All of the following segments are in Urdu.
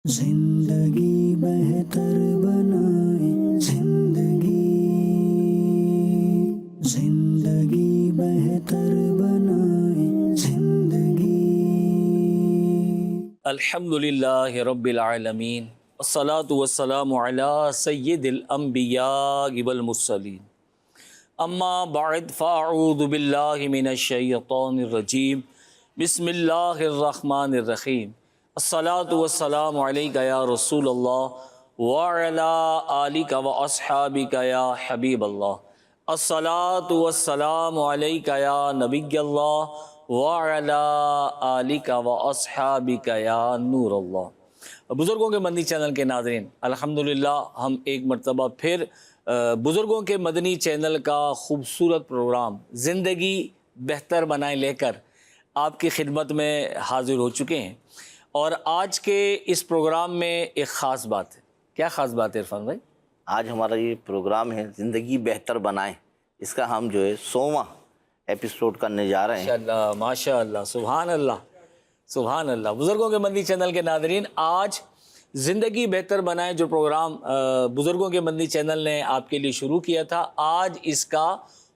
زندگی بہتر بنائے زندگی بہتر بنائے زندگی۔ الحمدللہ رب العالمین والصلاة والسلام علی سید الانبیاء والمرسلین، اما بعد فاعوذ باللہ من الشیطان الرجیم، بسم اللہ الرحمن الرحیم، الصلاة والسلام علیک یا رسول اللہ وعلی آلک واصحابک یا حبیب اللہ، الصلاة والسلام علیک یا نبی اللہ وعلی آلک واصحابک یا نور اللہ۔ بزرگوں کے مدنی چینل کے ناظرین، الحمدللہ ہم ایک مرتبہ پھر بزرگوں کے مدنی چینل کا خوبصورت پروگرام زندگی بہتر بنائیں لے کر آپ کی خدمت میں حاضر ہو چکے ہیں، اور آج کے اس پروگرام میں ایک خاص بات ہے۔ کیا خاص بات ہے عرفان بھائی؟ آج ہمارا یہ پروگرام ہے زندگی بہتر بنائیں، اس کا ہم جو ہے 100واں ایپیسوڈ کرنے جا رہے ہیں۔ ماشاءاللہ ماشاءاللہ، سبحان اللہ سبحان اللہ۔ بزرگوں کے مدنی چینل کے ناظرین، آج زندگی بہتر بنائیں جو پروگرام بزرگوں کے مدنی چینل نے آپ کے لیے شروع کیا تھا، آج اس کا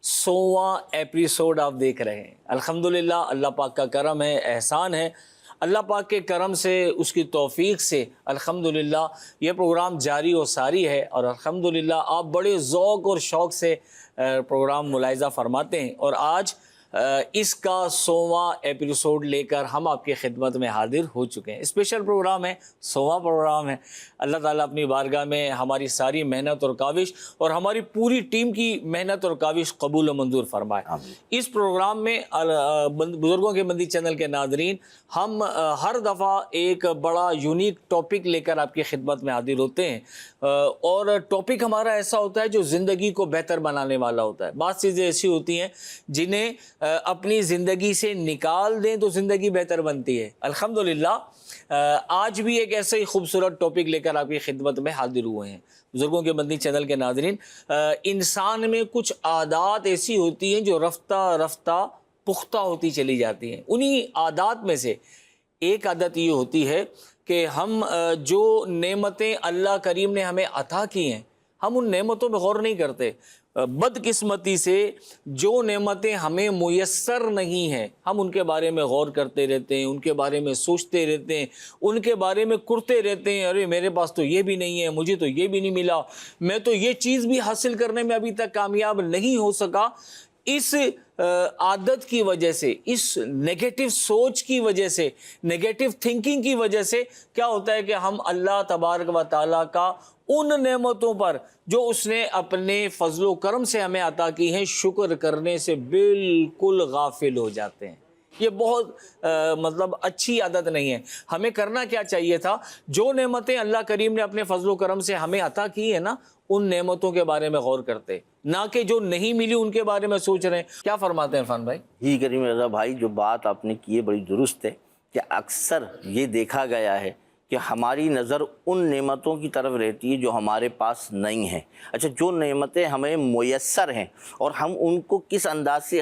100واں ایپیسوڈ آپ دیکھ رہے ہیں۔ الحمدللہ اللہ پاک کا کرم ہے، احسان ہے، اللہ پاک کے کرم سے، اس کی توفیق سے الحمدللہ یہ پروگرام جاری و ساری ہے، اور الحمدللہ آپ بڑے ذوق اور شوق سے پروگرام ملاحظہ فرماتے ہیں، اور آج اس کا 100واں ایپیسوڈ لے کر ہم آپ کی خدمت میں حاضر ہو چکے ہیں۔ اسپیشل پروگرام ہے، 100واں پروگرام ہے۔ اللہ تعالیٰ اپنی بارگاہ میں ہماری ساری محنت اور کاوش اور ہماری پوری ٹیم کی محنت اور کاوش قبول و منظور فرمائے۔ اس پروگرام میں بزرگوں کے مدنی چینل کے ناظرین، ہم ہر دفعہ ایک بڑا یونیک ٹاپک لے کر آپ کی خدمت میں حاضر ہوتے ہیں، اور ٹاپک ہمارا ایسا ہوتا ہے جو زندگی کو بہتر بنانے والا ہوتا ہے۔ بعض چیزیں ایسی ہوتی ہیں جنہیں اپنی زندگی سے نکال دیں تو زندگی بہتر بنتی ہے۔ الحمدللہ آج بھی ایک ایسا ہی خوبصورت ٹاپک لے کر آپ کی خدمت میں حاضر ہوئے ہیں۔ بزرگوں کے مدنی چینل کے ناظرین، انسان میں کچھ عادات ایسی ہوتی ہیں جو رفتہ رفتہ پختہ ہوتی چلی جاتی ہیں۔ انہی عادات میں سے ایک عادت یہ ہوتی ہے کہ ہم جو نعمتیں اللہ کریم نے ہمیں عطا کی ہیں، ہم ان نعمتوں میں غور نہیں کرتے۔ بدقسمتی سے جو نعمتیں ہمیں میسر نہیں ہیں، ہم ان کے بارے میں غور کرتے رہتے ہیں، ان کے بارے میں سوچتے رہتے ہیں، ان کے بارے میں کرتے رہتے ہیں، ارے میرے پاس تو یہ بھی نہیں ہے، مجھے تو یہ بھی نہیں ملا، میں تو یہ چیز بھی حاصل کرنے میں ابھی تک کامیاب نہیں ہو سکا۔ اس عادت کی وجہ سے، اس نیگیٹو سوچ کی وجہ سے، نیگیٹو تھنکنگ کی وجہ سے کیا ہوتا ہے کہ ہم اللہ تبارک و تعالیٰ کا ان نعمتوں پر جو اس نے اپنے فضل و کرم سے ہمیں عطا کی ہیں، شکر کرنے سے بالکل غافل ہو جاتے ہیں۔ یہ بہت اچھی عادت نہیں ہے۔ ہمیں کرنا کیا چاہیے تھا؟ جو نعمتیں اللہ کریم نے اپنے فضل و کرم سے ہمیں عطا کی ہیں نا، ان نعمتوں کے بارے میں غور کرتے، نہ کہ جو نہیں ملی ان کے بارے میں سوچ رہے ہیں۔ کیا فرماتے ہیں عرفان بھائی؟ جی کریم رضا بھائی، جو بات آپ نے کی ہے بڑی درست ہے کہ اکثر یہ دیکھا گیا ہے کہ ہماری نظر ان نعمتوں کی طرف رہتی ہے جو ہمارے پاس نہیں ہیں۔ اچھا، جو نعمتیں ہمیں میسر ہیں اور ہم ان کو کس انداز سے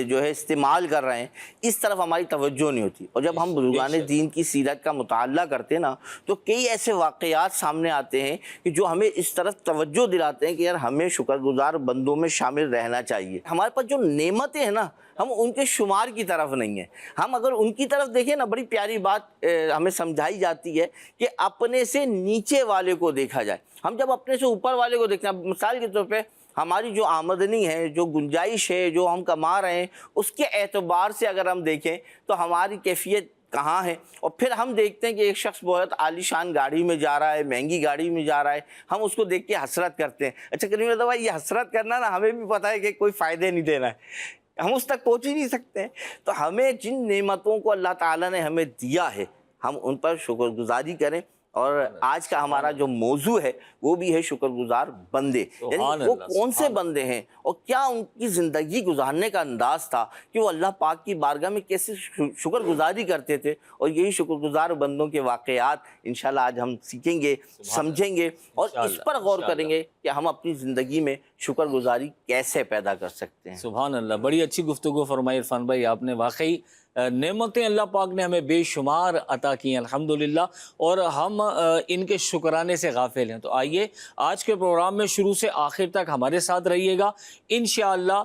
جو ہے استعمال کر رہے ہیں، اس طرف ہماری توجہ نہیں ہوتی۔ اور جب ہم بزرگان دین کی سیرت کا مطالعہ کرتے ہیں نا، تو کئی ایسے واقعات سامنے آتے ہیں کہ جو ہمیں اس طرف توجہ دلاتے ہیں کہ یار ہمیں شکر گزار بندوں میں شامل رہنا چاہیے۔ ہمارے پاس جو نعمتیں ہیں نا، ہم ان کے شمار کی طرف نہیں ہیں۔ ہم اگر ان کی طرف دیکھیں نا، بڑی پیاری بات ہمیں سمجھائی جاتی ہے کہ اپنے سے نیچے والے کو دیکھا جائے۔ ہم جب اپنے سے اوپر والے کو دیکھتے ہیں، مثال کے طور پہ ہماری جو آمدنی ہے، جو گنجائش ہے، جو ہم کما رہے ہیں، اس کے اعتبار سے اگر ہم دیکھیں تو ہماری کیفیت کہاں ہے۔ اور پھر ہم دیکھتے ہیں کہ ایک شخص بہت عالی شان گاڑی میں جا رہا ہے، مہنگی گاڑی میں جا رہا ہے، ہم اس کو دیکھ کے حسرت کرتے ہیں۔ اچھا کریم رضا بھائی، یہ حسرت کرنا نا ہمیں بھی پتہ ہے کہ کوئی فائدے نہیں دینا ہے، ہم اس تک پہنچ ہی نہیں سکتے ہیں۔ تو ہمیں جن نعمتوں کو اللہ تعالیٰ نے ہمیں دیا ہے، ہم ان پر شکر گزاری کریں۔ اور آج کا ہمارا جو موضوع ہے وہ بھی ہے شکر گزار بندے، یعنی وہ کون سے بندے ہیں اور کیا ان کی زندگی گزارنے کا انداز تھا کہ وہ اللہ پاک کی بارگاہ میں کیسے شکر گزاری کرتے تھے۔ اور یہی شکر گزار بندوں کے واقعات انشاءاللہ آج ہم سیکھیں گے، سمجھیں گے، اور اس پر غور کریں گے کہ ہم اپنی زندگی میں شکر گزاری کیسے پیدا کر سکتے ہیں۔ سبحان اللہ، بڑی اچھی گفتگو فرمائی عرفان بھائی آپ نے۔ واقعی نعمتیں اللہ پاک نے ہمیں بے شمار عطا کی ہیں الحمدللہ، اور ہم ان کے شکرانے سے غافل ہیں۔ تو آئیے آج کے پروگرام میں شروع سے آخر تک ہمارے ساتھ رہیے گا، انشاءاللہ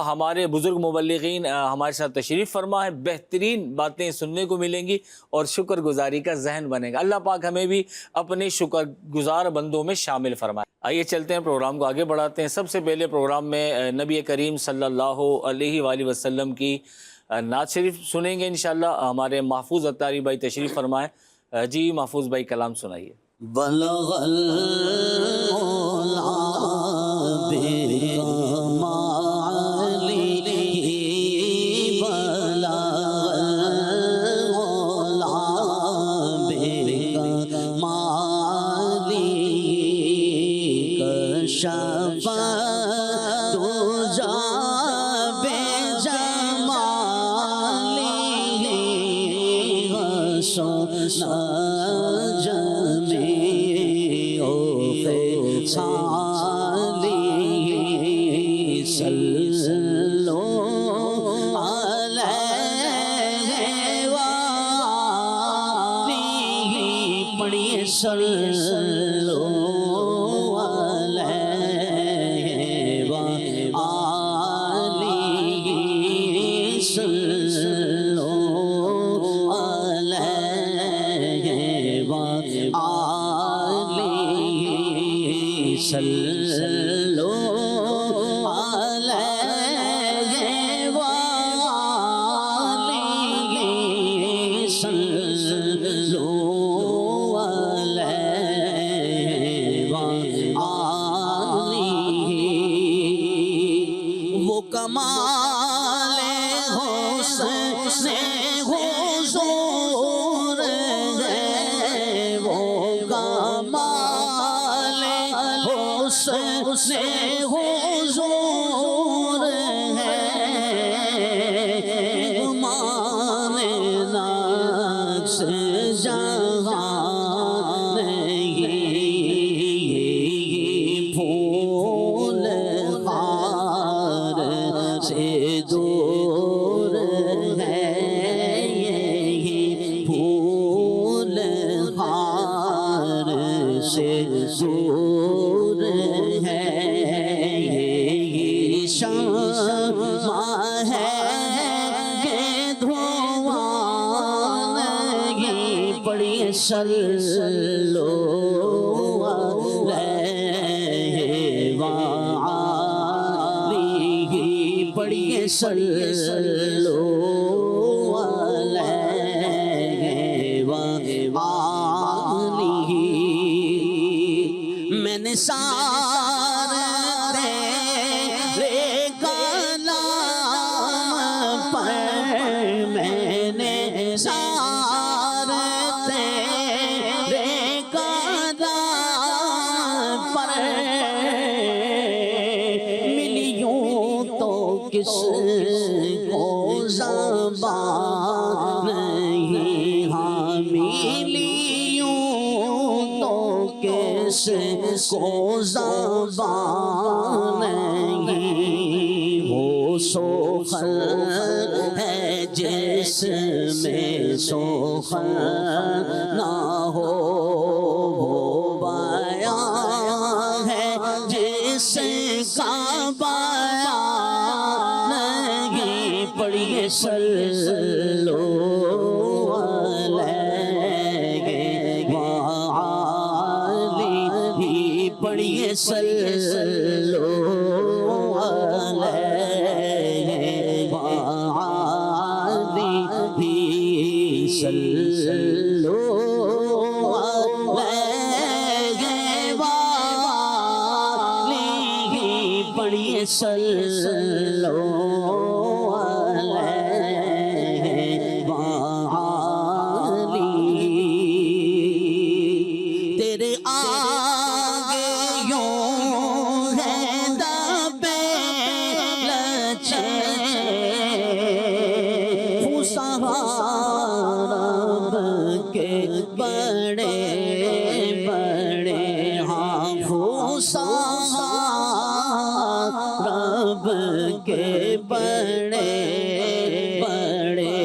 ہمارے بزرگ مبلغین ہمارے ساتھ تشریف فرما ہے، بہترین باتیں سننے کو ملیں گی اور شکر گزاری کا ذہن بنے گا۔ اللہ پاک ہمیں بھی اپنے شکر گزار بندوں میں شامل فرمائے۔ آئیے چلتے ہیں، پروگرام کو آگے بڑھاتے ہیں۔ سب سے پہلے پروگرام میں نبی کریم صلی اللہ علیہ وآلہ وسلم کی نعت شریف سنیں گے انشاءاللہ۔ ہمارے محفوظ اتاری بھائی تشریف فرمائیں۔ جی محفوظ بھائی کلام سنائیے۔ بلغ العلا بکمالی، بلغ العلا بکمالی، کشف الدجا بجمالی، حسن جمیع خصالی، صلو علیہ وآلہ، پڑھیے صلو علیہ وآلہ، صلو علیہ وآلہ، صلو علیہ وآلہ، صلو علیہ وآلہ۔ وہ کمال حسن حضور ہے، وہ کمال حسن حضور ہے، مان نقش جہاں نہیں، پھول خار سے دور ہے، پھول خار سے دور ہے، شمع ہے کہ دھواں نہیں، پڑھیے صلو علیہ وآلہ، پڑھیے صلو علیہ وآلہ۔ میں نے سارے تیرے کلام پر، میں نے سارے تیرے کلام پر، ملیوں تو کس کو زبان نہیں، ہاں ملیوں تو کس کو زبان نہیں، وہ سخن ہے جس میں سخن نہ ہو، وہ بیان ہے جس کا بیان نہیں، پڑھیے صلو علیہ وآلہ، پڑھیے صلو علیہ وآلہ، صلو علیہ وآلہ، پڑھیے صلو علیہ وآلہ۔ تیرے آگے یوں ہے دبے لچے، رب کے بڑے بڑے، ہاں رب کے بڑے بڑے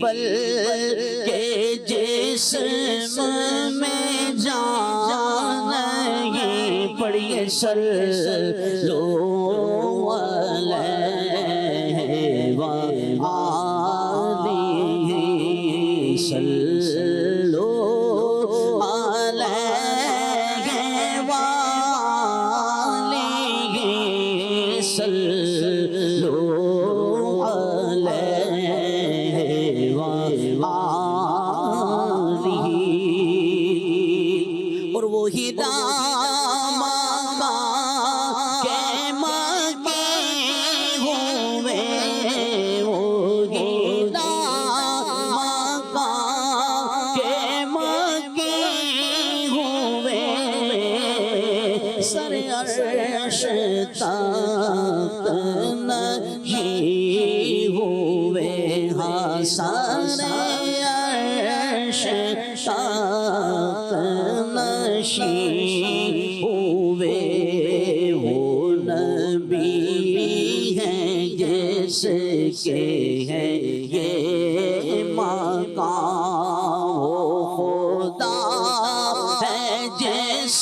بلکہ جسم میں جان نہیں، پڑھیے صلو علیہ وآلہ، صلو علیہ وآلہ، صلو علیہ وآلہ۔ اور وہی دام کے مکے ہوئے، وہی دام کے مکے ہوئے، سر عرش تخت نشین ہوئے، ہاں سر عرش تخت نشین ہوئے۔ وہ نبی ہیں جس کے ہے یہ مقام، وہ خدا ہے جس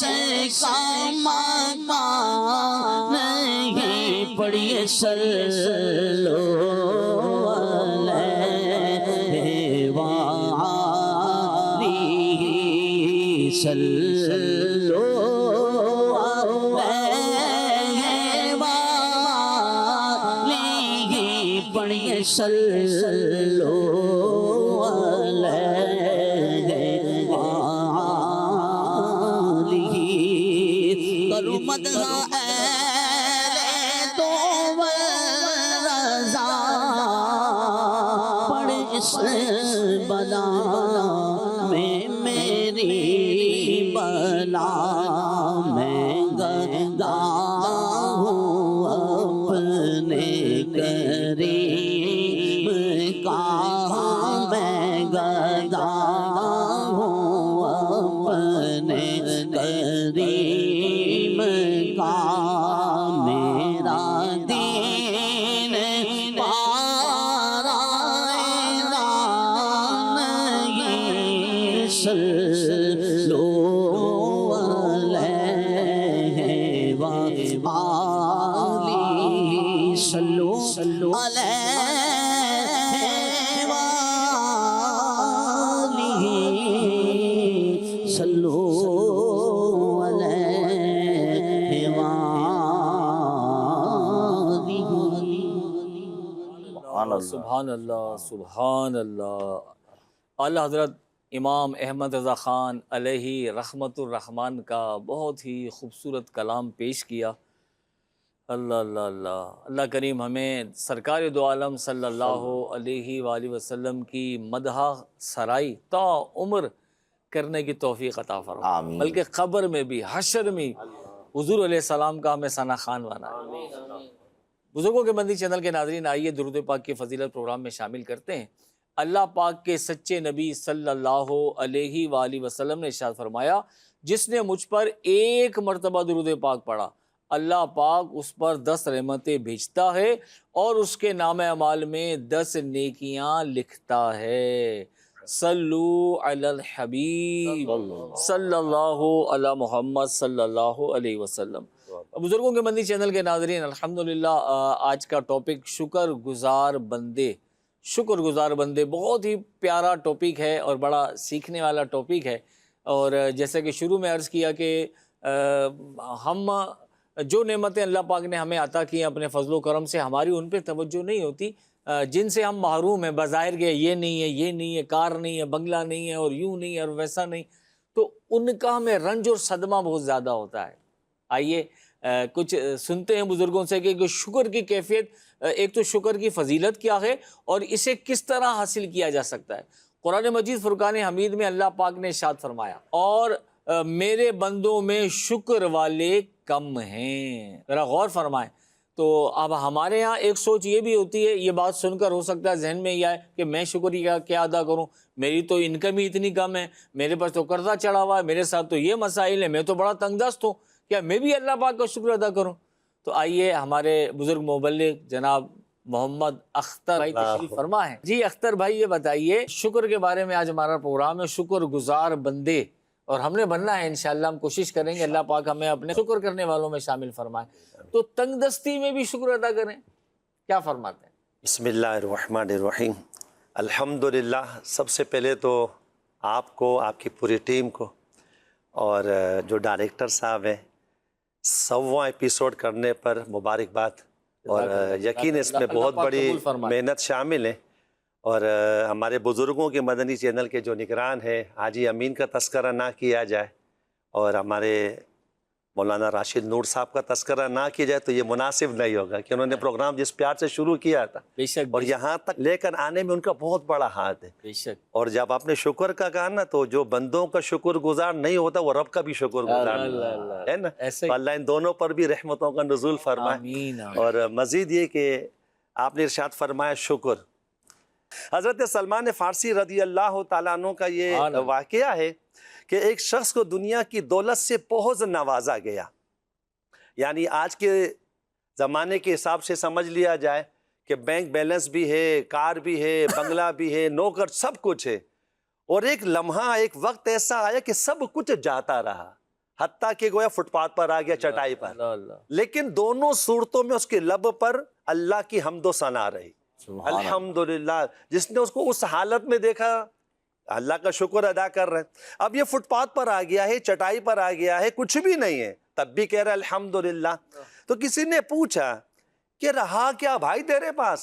کا مقام نہیں، پڑھیے صلو علیہ وآلہ، صلو علیہ وآلہ، پڑھیے صلو علیہ وآلہ۔ کرو مدح اہل تو رضا، پڑھ اس بلا میں میری بلا، میں گدا ہوں اپنے کریم کا، میں گدا ہوں اپنے کریم کا، میرا دین پارا نہیں، صلو علیہ وآلہ، صلو علیہ وآلہ، صلو علیہ وآلہ۔ سبحان اللہ، سبحان اللہ۔ اعلیٰ حضرت امام احمد رضا خان علیہ رحمت الرحمن کا بہت ہی خوبصورت کلام پیش کیا۔ اللہ اللہ اللہ، اللہ کریم ہمیں سرکار دو عالم صلی اللہ علیہ وآلہ وسلم کی مدح سرائی تا عمر کرنے کی توفیق عطا فرمائے، آمین۔ بلکہ قبر میں بھی، حشر میں حضور علیہ السلام کا ہمیں ثنا خان بنائے۔ بزرگوں کے مدنی چینل کے ناظرین، آئیے درود پاک کی فضیلت پروگرام میں شامل کرتے ہیں۔ اللہ پاک کے سچے نبی صلی اللہ علیہ وآلہ وسلم نے ارشاد فرمایا، جس نے مجھ پر ایک مرتبہ درود پاک پڑھا، اللہ پاک اس پر 10 رحمتیں بھیجتا ہے اور اس کے نام اعمال میں 10 نیکیاں لکھتا ہے۔ صلو علی الحبیب صلی اللہ علی محمد صلی اللہ علیہ وسلم۔ بزرگوں کے مدنی چینل کے ناظرین، الحمدللہ آج کا ٹاپک شکر گزار بندے، شکر گزار بندے بہت ہی پیارا ٹاپک ہے اور بڑا سیکھنے والا ٹاپک ہے۔ اور جیسے کہ شروع میں عرض کیا کہ ہم جو نعمتیں اللہ پاک نے ہمیں عطا کی ہیں اپنے فضل و کرم سے، ہماری ان پہ توجہ نہیں ہوتی، جن سے ہم محروم ہیں بظاہر کہ یہ نہیں ہے، یہ نہیں ہے، کار نہیں ہے، بنگلہ نہیں ہے، اور یوں نہیں ہے اور ویسا نہیں، تو ان کا ہمیں رنج اور صدمہ بہت زیادہ ہوتا ہے۔ آئیے کچھ سنتے ہیں بزرگوں سے کہ شکر کی کیفیت، ایک تو شکر کی فضیلت کیا ہے اور اسے کس طرح حاصل کیا جا سکتا ہے۔ قرآن مجید فرقان حمید میں اللہ پاک نے ارشاد فرمایا، اور میرے بندوں میں شکر والے کم ہیں۔ ذرا غور فرمائیں۔ تو اب ہمارے ہاں ایک سوچ یہ بھی ہوتی ہے، یہ بات سن کر ہو سکتا ہے ذہن میں یہ آئے کہ میں شکریہ کیا ادا کروں، میری تو انکم ہی اتنی کم ہے، میرے پاس تو قرضہ چڑھا ہوا ہے، میرے ساتھ تو یہ مسائل ہیں، میں تو بڑا تنگ دست ہوں، کیا میں بھی اللہ پاک کا شکر ادا کروں؟ تو آئیے ہمارے بزرگ مبلغ جناب محمد اختر بھائی تشریف فرما ہے۔ جی اختر بھائی یہ بتائیے، شکر کے بارے میں آج ہمارا پروگرام ہے، شکر گزار بندے، اور ہم نے بننا ہے انشاءاللہ، ہم کوشش کریں گے اللہ پاک ہمیں اپنے شکر کرنے والوں میں شامل فرمائے۔ تو تنگ دستی میں بھی شکر ادا کریں، کیا فرماتے ہیں؟ بسم اللہ الرحمن الرحیم۔ الحمدللہ، سب سے پہلے تو آپ کو، آپ کی پوری ٹیم کو، اور جو ڈائریکٹر صاحب ہیں، 100واں ایپیسوڈ کرنے پر مبارکباد، اور یقین اس میں بہت بڑی محنت شامل ہے۔ اور ہمارے بزرگوں کے مدنی چینل کے جو نگران ہیں، حاجی امین کا تذکرہ نہ کیا جائے اور ہمارے مولانا راشد نور صاحب کا تذکرہ نہ کیا جائے تو یہ مناسب نہیں ہوگا، کہ انہوں نے پروگرام جس پیار سے شروع کیا تھا بے شک، اور یہاں تک لے کر آنے میں ان کا بہت بڑا ہاتھ ہے۔ بے شک۔ اور جب آپ نے شکر کا کہا نا، تو جو بندوں کا شکر گزار نہیں ہوتا وہ رب کا بھی شکر گزار نہیں ہے نا۔ ایسے اللہ ان دونوں پر بھی رحمتوں کا نزول فرمائے۔ آمین۔ اور مزید یہ کہ آپ نے ارشاد فرمایا شکر، حضرت سلمان فارسی رضی اللہ تعالیٰ عنہ کا یہ واقعہ ہے کہ ایک شخص کو دنیا کی دولت سے بہت نوازا گیا، یعنی آج کے زمانے کے حساب سے سمجھ لیا جائے کہ بینک بیلنس بھی ہے، کار بھی ہے، بنگلہ بھی ہے، نوکر، سب کچھ ہے، اور ایک لمحہ، ایک وقت ایسا آیا کہ سب کچھ جاتا رہا، حتیٰ کہ گویا فٹ پاتھ پر آ گیا، چٹائی پر، لیکن دونوں صورتوں میں اس کے لب پر اللہ کی حمد و ثنا رہی۔ الحمدللہ، جس نے اس کو اس حالت میں دیکھا اللہ کا شکر ادا کر رہے ہیں۔ اب یہ فٹ پاتھ پر آ گیا ہے، چٹائی پر آ گیا ہے، کچھ بھی نہیں ہے، تب بھی کہہ رہا ہے الحمدللہ۔ تو کسی نے پوچھا کہ رہا کیا بھائی تیرے پاس؟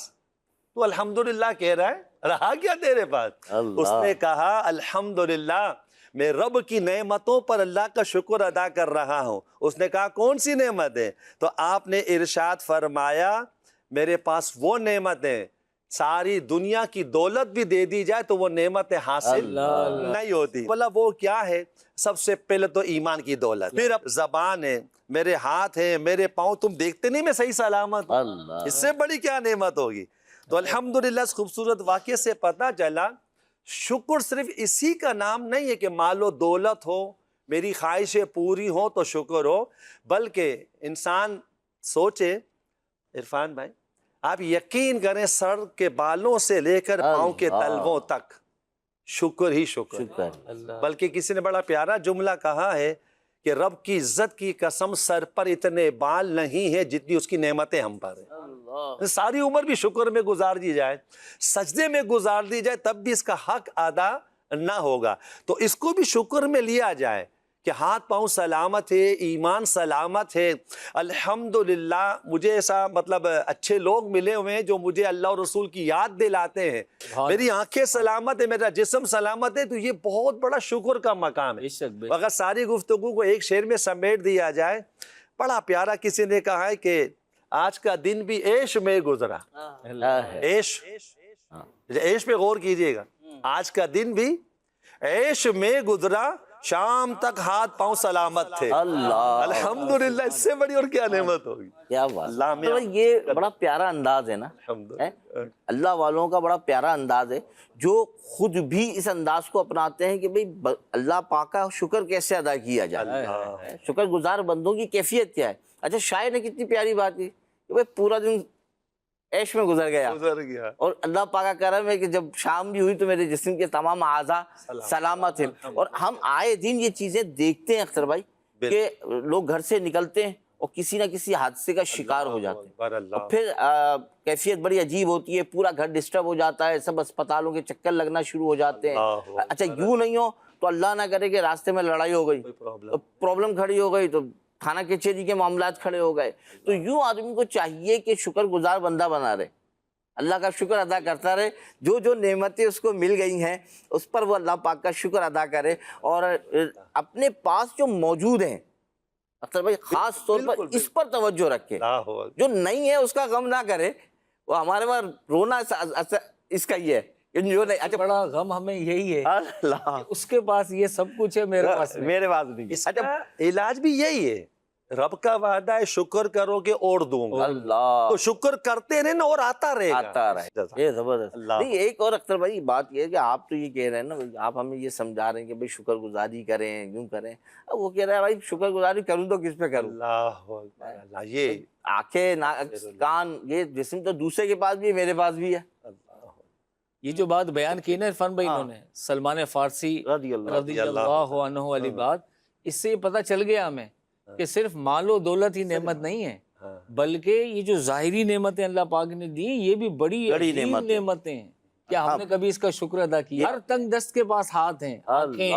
تو الحمدللہ کہہ رہا ہے، رہا کیا تیرے پاس؟ اس نے کہا الحمدللہ، میں رب کی نعمتوں پر اللہ کا شکر ادا کر رہا ہوں۔ اس نے کہا کون سی نعمت ہے؟ تو آپ نے ارشاد فرمایا میرے پاس وہ نعمت ہے، ساری دنیا کی دولت بھی دے دی جائے تو وہ نعمت حاصل نہیں ہوتی۔ بولا وہ کیا ہے؟ سب سے پہلے تو ایمان کی دولت، پھر اب زبان ہے، میرے ہاتھ ہیں، میرے پاؤں، تم دیکھتے نہیں میں صحیح سلامت ہوں، اس سے بڑی کیا نعمت ہوگی؟ تو الحمدللہ اس خوبصورت واقعے سے پتہ چلا شکر صرف اسی کا نام نہیں ہے کہ مال و دولت ہو، میری خواہشیں پوری ہوں تو شکر ہو، بلکہ انسان سوچے، عرفان بھائی آپ یقین کریں، سر کے بالوں سے لے کر پاؤں کے تلووں تک شکر ہی شکر۔ بلکہ کسی نے بڑا پیارا جملہ کہا ہے کہ رب کی عزت کی قسم، سر پر اتنے بال نہیں ہیں جتنی اس کی نعمتیں ہم پر ہیں۔ ساری عمر بھی شکر میں گزار دی جائے، سجدے میں گزار دی جائے، تب بھی اس کا حق ادا نہ ہوگا۔ تو اس کو بھی شکر میں لیا جائے کہ ہاتھ پاؤں سلامت ہے، ایمان سلامت ہے۔ الحمدللہ مجھے ایسا مطلب اچھے لوگ ملے ہوئے ہیں جو مجھے اللہ اور رسول کی یاد دلاتے ہیں، میری آنکھیں سلامت ہے، میرا جسم سلامت ہے، تو یہ بہت بڑا شکر کا مقام ہے۔ اگر ساری گفتگو کو ایک شعر میں سمیٹ دیا جائے، بڑا پیارا کسی نے کہا ہے کہ آج کا دن بھی عیش میں گزرا، عیش پہ غور کیجئے گا، آج کا دن بھی عیش میں گزرا، شام تک ہاتھ پاؤں سلامت تھے۔ الحمدللہ، اس سے بڑی اور کیا نعمت ہوگی؟ کیا بات ہے، یہ بڑا پیارا انداز ہے نا، اللہ والوں کا بڑا پیارا انداز ہے، جو خود بھی اس انداز کو اپناتے ہیں کہ بھئی اللہ پاک کا شکر کیسے ادا کیا جائے، شکر گزار بندوں کی کیفیت کیا ہے۔ اچھا، شاعر نے کتنی پیاری بات کی کہ بھئی پورا دن عیش میں گزر گیا، اور اللہ پاک کا کرم ہے کہ جب شام بھی ہوئی تو میرے جسم کے تمام اعضاء سلامت ہیں۔ اور ہم آئے دن یہ چیزیں دیکھتے ہیں اختر بھائی کہ لوگ گھر سے نکلتے ہیں اور کسی نہ کسی حادثے کا شکار ہو جاتے ہیں، اور پھر کیفیت بڑی عجیب ہوتی ہے، پورا گھر ڈسٹرب ہو جاتا ہے، سب اسپتالوں کے چکر لگنا شروع ہو جاتے ہیں۔ اچھا، یوں نہیں ہو تو اللہ نہ کرے کہ راستے میں لڑائی ہو گئی، پرابلم کھڑی ہو گئی، تو تھانہ کچہری کے معاملات کھڑے ہو گئے، تو یوں آدمی کو چاہیے کہ شکر گزار بندہ بنا رہے، اللہ کا شکر ادا کرتا رہے، جو جو نعمتیں اس کو مل گئی ہیں اس پر وہ اللہ پاک کا شکر ادا کرے، اور اپنے پاس جو موجود ہیں اختر بھائی خاص طور پر اس پر توجہ رکھے، جو نہیں ہے اس کا غم نہ کرے۔ وہ ہمارے وہاں رونا اس کا ہی ہے، جو نہیں، اچھا بڑا غم ہمیں یہی ہے کہ اس کے پاس یہ سب کچھ ہے، میرے پاس نہیں۔ اچھا، علاج بھی یہی ہے رب کا وعدہ ہے شکر کرو کہ اور دوں گا، اللہ تو شکر کرتے رہے نا اور آتا رہے گا، آتا رہے، جزاک یہ زبردست۔ اللہ۔ نہیں ایک اور اختر بھائی بات یہ ہے کہ آپ تو یہ کہہ رہے ہیں نا، آپ ہمیں یہ سمجھا رہے ہیں کہ بھائی شکر گزاری کریں، یوں کریں، اب وہ کہہ رہا ہے بھائی شکر گزاری کروں تو کس پہ کروں؟ اللہ اکبر، اللہ، یہ آنکھیں کان یہ جسم تو دوسرے کے پاس بھی ہے، میرے پاس بھی ہے۔ یہ جو بات بیان کی نا عرفان بھائی انہوں نے سلمان فارسی رضی اللہ رضی اللہ عنہ والی بات، اس سے یہ پتہ چل گیا ہمیں کہ صرف مال و دولت ہی نعمت نہیں ہے، بلکہ یہ جو ظاہری نعمتیں اللہ پاک نے دی یہ بھی بڑی عظیم نعمتیں ہیں۔ کیا ہم نے کبھی اس کا شکر ادا کیا؟ ہر تنگ دست کے پاس ہاتھ ہیں، آنکھیں،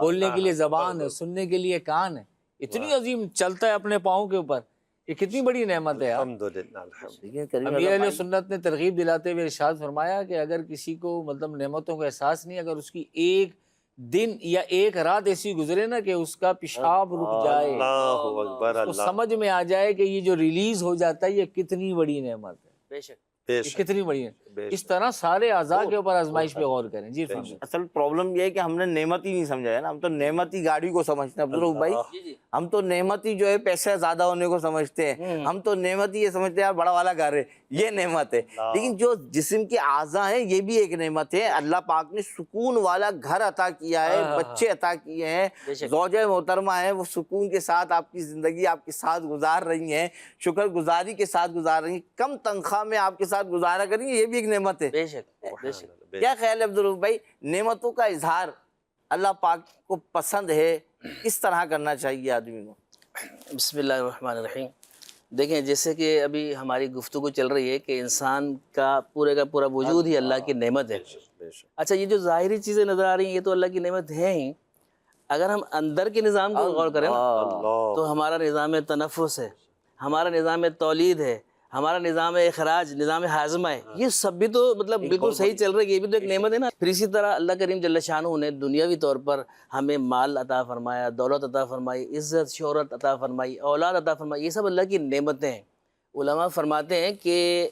بولنے کے لیے زبان ہے، سننے کے لیے کان ہے، اتنی عظیم، چلتا ہے اپنے پاؤں کے اوپر، یہ کتنی بڑی نعمت ہے۔ الحمدللہ، الحمدللہ۔ لیکن امیر علیہ سنت نے ترغیب دلاتے ہوئے ارشاد فرمایا کہ اگر کسی کو مطلب نعمتوں کا احساس نہیں، اگر اس کی ایک دن یا ایک رات ایسی گزرے نا کہ اس کا پیشاب رک جائے، اللہ اکبر، اس کو اللہ، سمجھ میں آ جائے کہ یہ جو ریلیز ہو جاتا ہے یہ کتنی بڑی نعمت ہے، بے شک بے یہ شک، کتنی بڑی ہے۔ بے اس طرح سارے اعضاء کے اوپر آزمائش پہ غور کریں۔ جی فرمائیں۔ اصل پرابلم یہ ہے کہ ہم نے نعمت ہی نہیں سمجھا ہے نا، ہم تو نعمتی گاڑی کو سمجھتے ہیں عبدالرؤف بھائی، ہم تو نعمتی جو ہے پیسے زیادہ ہونے کو سمجھتے ہیں، ہم تو نعمتی یہ سمجھتے ہیں یار بڑا والا گھر ہے، یہ نعمت ہے۔ لیکن جو جسم کے اعضاء ہیں یہ بھی ایک نعمت ہے، اللہ پاک نے سکون والا گھر عطا کیا ہے، بچے عطا کیے ہیں، زوجہ محترمہ ہیں، وہ سکون کے ساتھ آپ کی زندگی آپ کے ساتھ گزار رہی ہیں، شکر گزاری کے ساتھ گزار رہی ہیں، کم تنخواہ میں آپ کے ساتھ گزارا کریں گے، یہ بھی ایک نعمت ہے۔ بے شک بے شک۔ کیا خیال ہے عبدالرؤف بھائی، نعمتوں کا اظہار اللہ پاک کو پسند ہے، کس طرح کرنا چاہیے آدمی کو؟ بسم اللہ الرحمن الرحیم۔ دیکھیں جیسے کہ ابھی ہماری گفتگو چل رہی ہے کہ انسان کا پورا وجود ہی اللہ کی نعمت ہے۔ اچھا یہ جو ظاہری چیزیں نظر آ رہی ہیں یہ تو اللہ کی نعمت ہیں ہی، اگر ہم اندر کے نظام کو غور کریں نا تو ہمارا نظام تنفس ہے، ہمارا نظام تولید ہے، ہمارا نظام اخراج، نظام ہاضمہ ہے، یہ سب بھی تو مطلب بالکل صحیح چل رہا ہے، یہ بھی تو ایک نعمت ہے نا۔ پھر اسی طرح اللہ کریم جل شانہ نے دنیاوی طور پر ہمیں مال عطا فرمایا، دولت عطا فرمائی، عزت شہرت عطا فرمائی، اولاد عطا فرمائی، یہ سب اللہ کی نعمتیں ہیں۔ علماء فرماتے ہیں کہ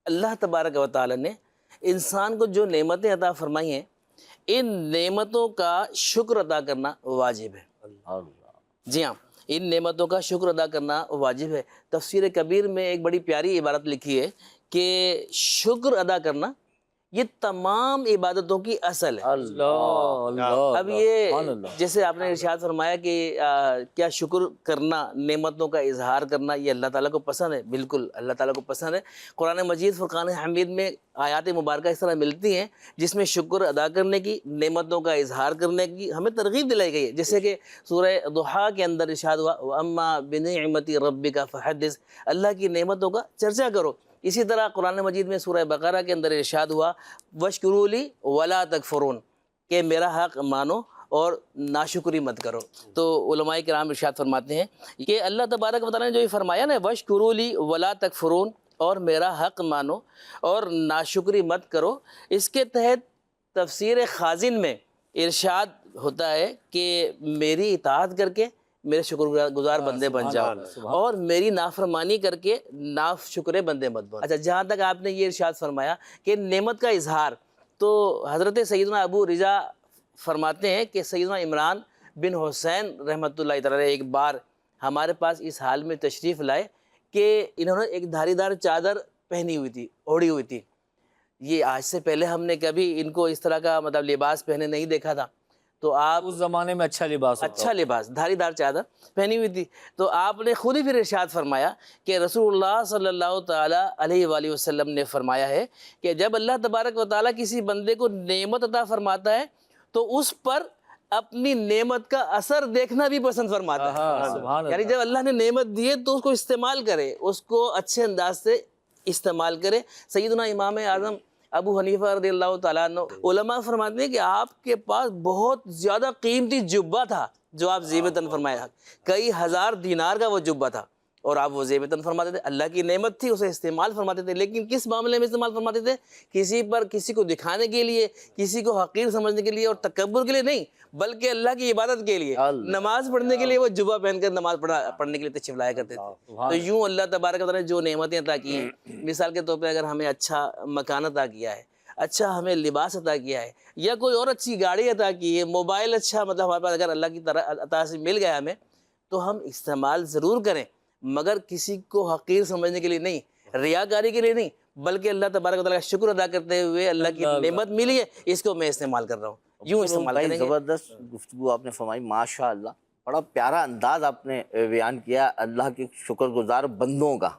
اللہ تبارک و تعالی نے انسان کو جو نعمتیں عطا فرمائی ہیں ان نعمتوں کا شکر ادا کرنا واجب ہے۔ جی ہاں، ان نعمتوں کا شکر ادا کرنا واجب ہے۔ تفسیر کبیر میں ایک بڑی پیاری عبارت لکھی ہے کہ شکر ادا کرنا یہ تمام عبادتوں کی اصل ہے۔ اب یہ جیسے آپ نے ارشاد فرمایا کہ کیا شکر کرنا، نعمتوں کا اظہار کرنا یہ اللہ تعالیٰ کو پسند ہے؟ بالکل اللہ تعالیٰ کو پسند ہے۔ قرآن مجید فرقان حمید میں آیات مبارکہ اس طرح ملتی ہیں جس میں شکر ادا کرنے کی، نعمتوں کا اظہار کرنے کی ہمیں ترغیب دلائی گئی ہے، جیسے کہ سورہ ضحیٰ کے اندر ارشاد ہوا وَأَمَّا بِنِعْمَتِ رَبِّكَ فَحَدِّثْ، اللہ کی نعمتوں کا چرچا کرو۔ اسی طرح قرآن مجید میں سورہ بقرہ کے اندر ارشاد ہوا وَاشْكُرُوا لِي وَلَا تَكْفُرُونَ، کہ میرا حق مانو اور ناشکری مت کرو۔ تو علماء کرام ارشاد فرماتے ہیں کہ اللہ تبارک و تعالیٰ نے جو یہ فرمایا نا وَاشْكُرُوا لِي وَلَا تَكْفُرُونَ، اور میرا حق مانو اور ناشکری مت کرو، اس کے تحت تفسیر خازن میں ارشاد ہوتا ہے کہ میری اطاعت کر کے میرے شکر گزار بندے بن جاؤ اور میری نافرمانی کر کے ناشکرے بندے مت بن۔ اچھا جہاں تک آپ نے یہ ارشاد فرمایا کہ نعمت کا اظہار، تو حضرت سیدنا ابو رضا فرماتے ہیں کہ سیدنا عمران بن حسین رحمۃ اللہ تعالی ایک بار ہمارے پاس اس حال میں تشریف لائے کہ انہوں نے ایک دھاری دار چادر پہنی ہوئی تھی، اوڑھی ہوئی تھی۔ یہ آج سے پہلے ہم نے کبھی ان کو اس طرح کا مطلب لباس پہنے نہیں دیکھا تھا، تو آپ اس زمانے میں اچھا لباس ہوتا اچھا لباس دھاری دار چادر پہنی ہوئی تھی، تو آپ نے خود ہی پھر ارشاد فرمایا کہ رسول اللہ صلی اللہ تعالیٰ علیہ وآلہ وسلم نے فرمایا ہے کہ جب اللہ تبارک و تعالیٰ کسی بندے کو نعمت عطا فرماتا ہے تو اس پر اپنی نعمت کا اثر دیکھنا بھی پسند فرماتا ہے۔ یعنی جب اللہ نے نعمت دی ہے تو اس کو استعمال کرے، اس کو اچھے انداز سے استعمال کرے۔ سیدنا امام اعظم ابو حنیفہ رضی اللہ تعالیٰ عنہ علماء فرماتے ہیں کہ آپ کے پاس بہت زیادہ قیمتی جبہ تھا جو آپ زیبتاً فرمایا، کئی ہزار دینار کا وہ جبہ تھا اور آپ وہ زیبتاً فرماتے تھے، اللہ کی نعمت تھی اسے استعمال فرماتے تھے، لیکن کس معاملے میں استعمال فرماتے تھے؟ کسی کو دکھانے کے لیے، کسی کو حقیر سمجھنے کے لیے اور تکبر کے لیے نہیں، بلکہ اللہ کی عبادت کے لیے، نماز پڑھنے کے لیے وہ جبہ پہن کر نماز پڑھنے کے لیے تشریف لایا کرتے تھے۔ تو یوں اللہ تبارک و تعالیٰ نے جو نعمتیں عطا کی ہیں، مثال کے طور پہ اگر ہمیں اچھا مکان عطا کیا ہے، اچھا ہمیں لباس عطا کیا ہے، یا کوئی اور اچھی گاڑی عطا کی ہے، موبائل اچھا مطلب ہمارے پاس اگر اللہ کی طرح عطا سے مل گیا ہمیں، تو ہم استعمال ضرور کریں مگر کسی کو حقیر سمجھنے کے لیے نہیں, ریاکاری کے لیے نہیں, بلکہ اللہ تبارک و تعالیٰ کا شکر ادا کرتے ہوئے اللہ کی نعمت ملی ہے اس کو میں استعمال کر رہا ہوں, یوں استعمال بھائی کریں گے. زبردست گفتگو آپ نے فرمائی, ماشاء اللہ, بڑا پیارا انداز آپ نے بیان کیا اللہ کے شکر گزار بندوں کا.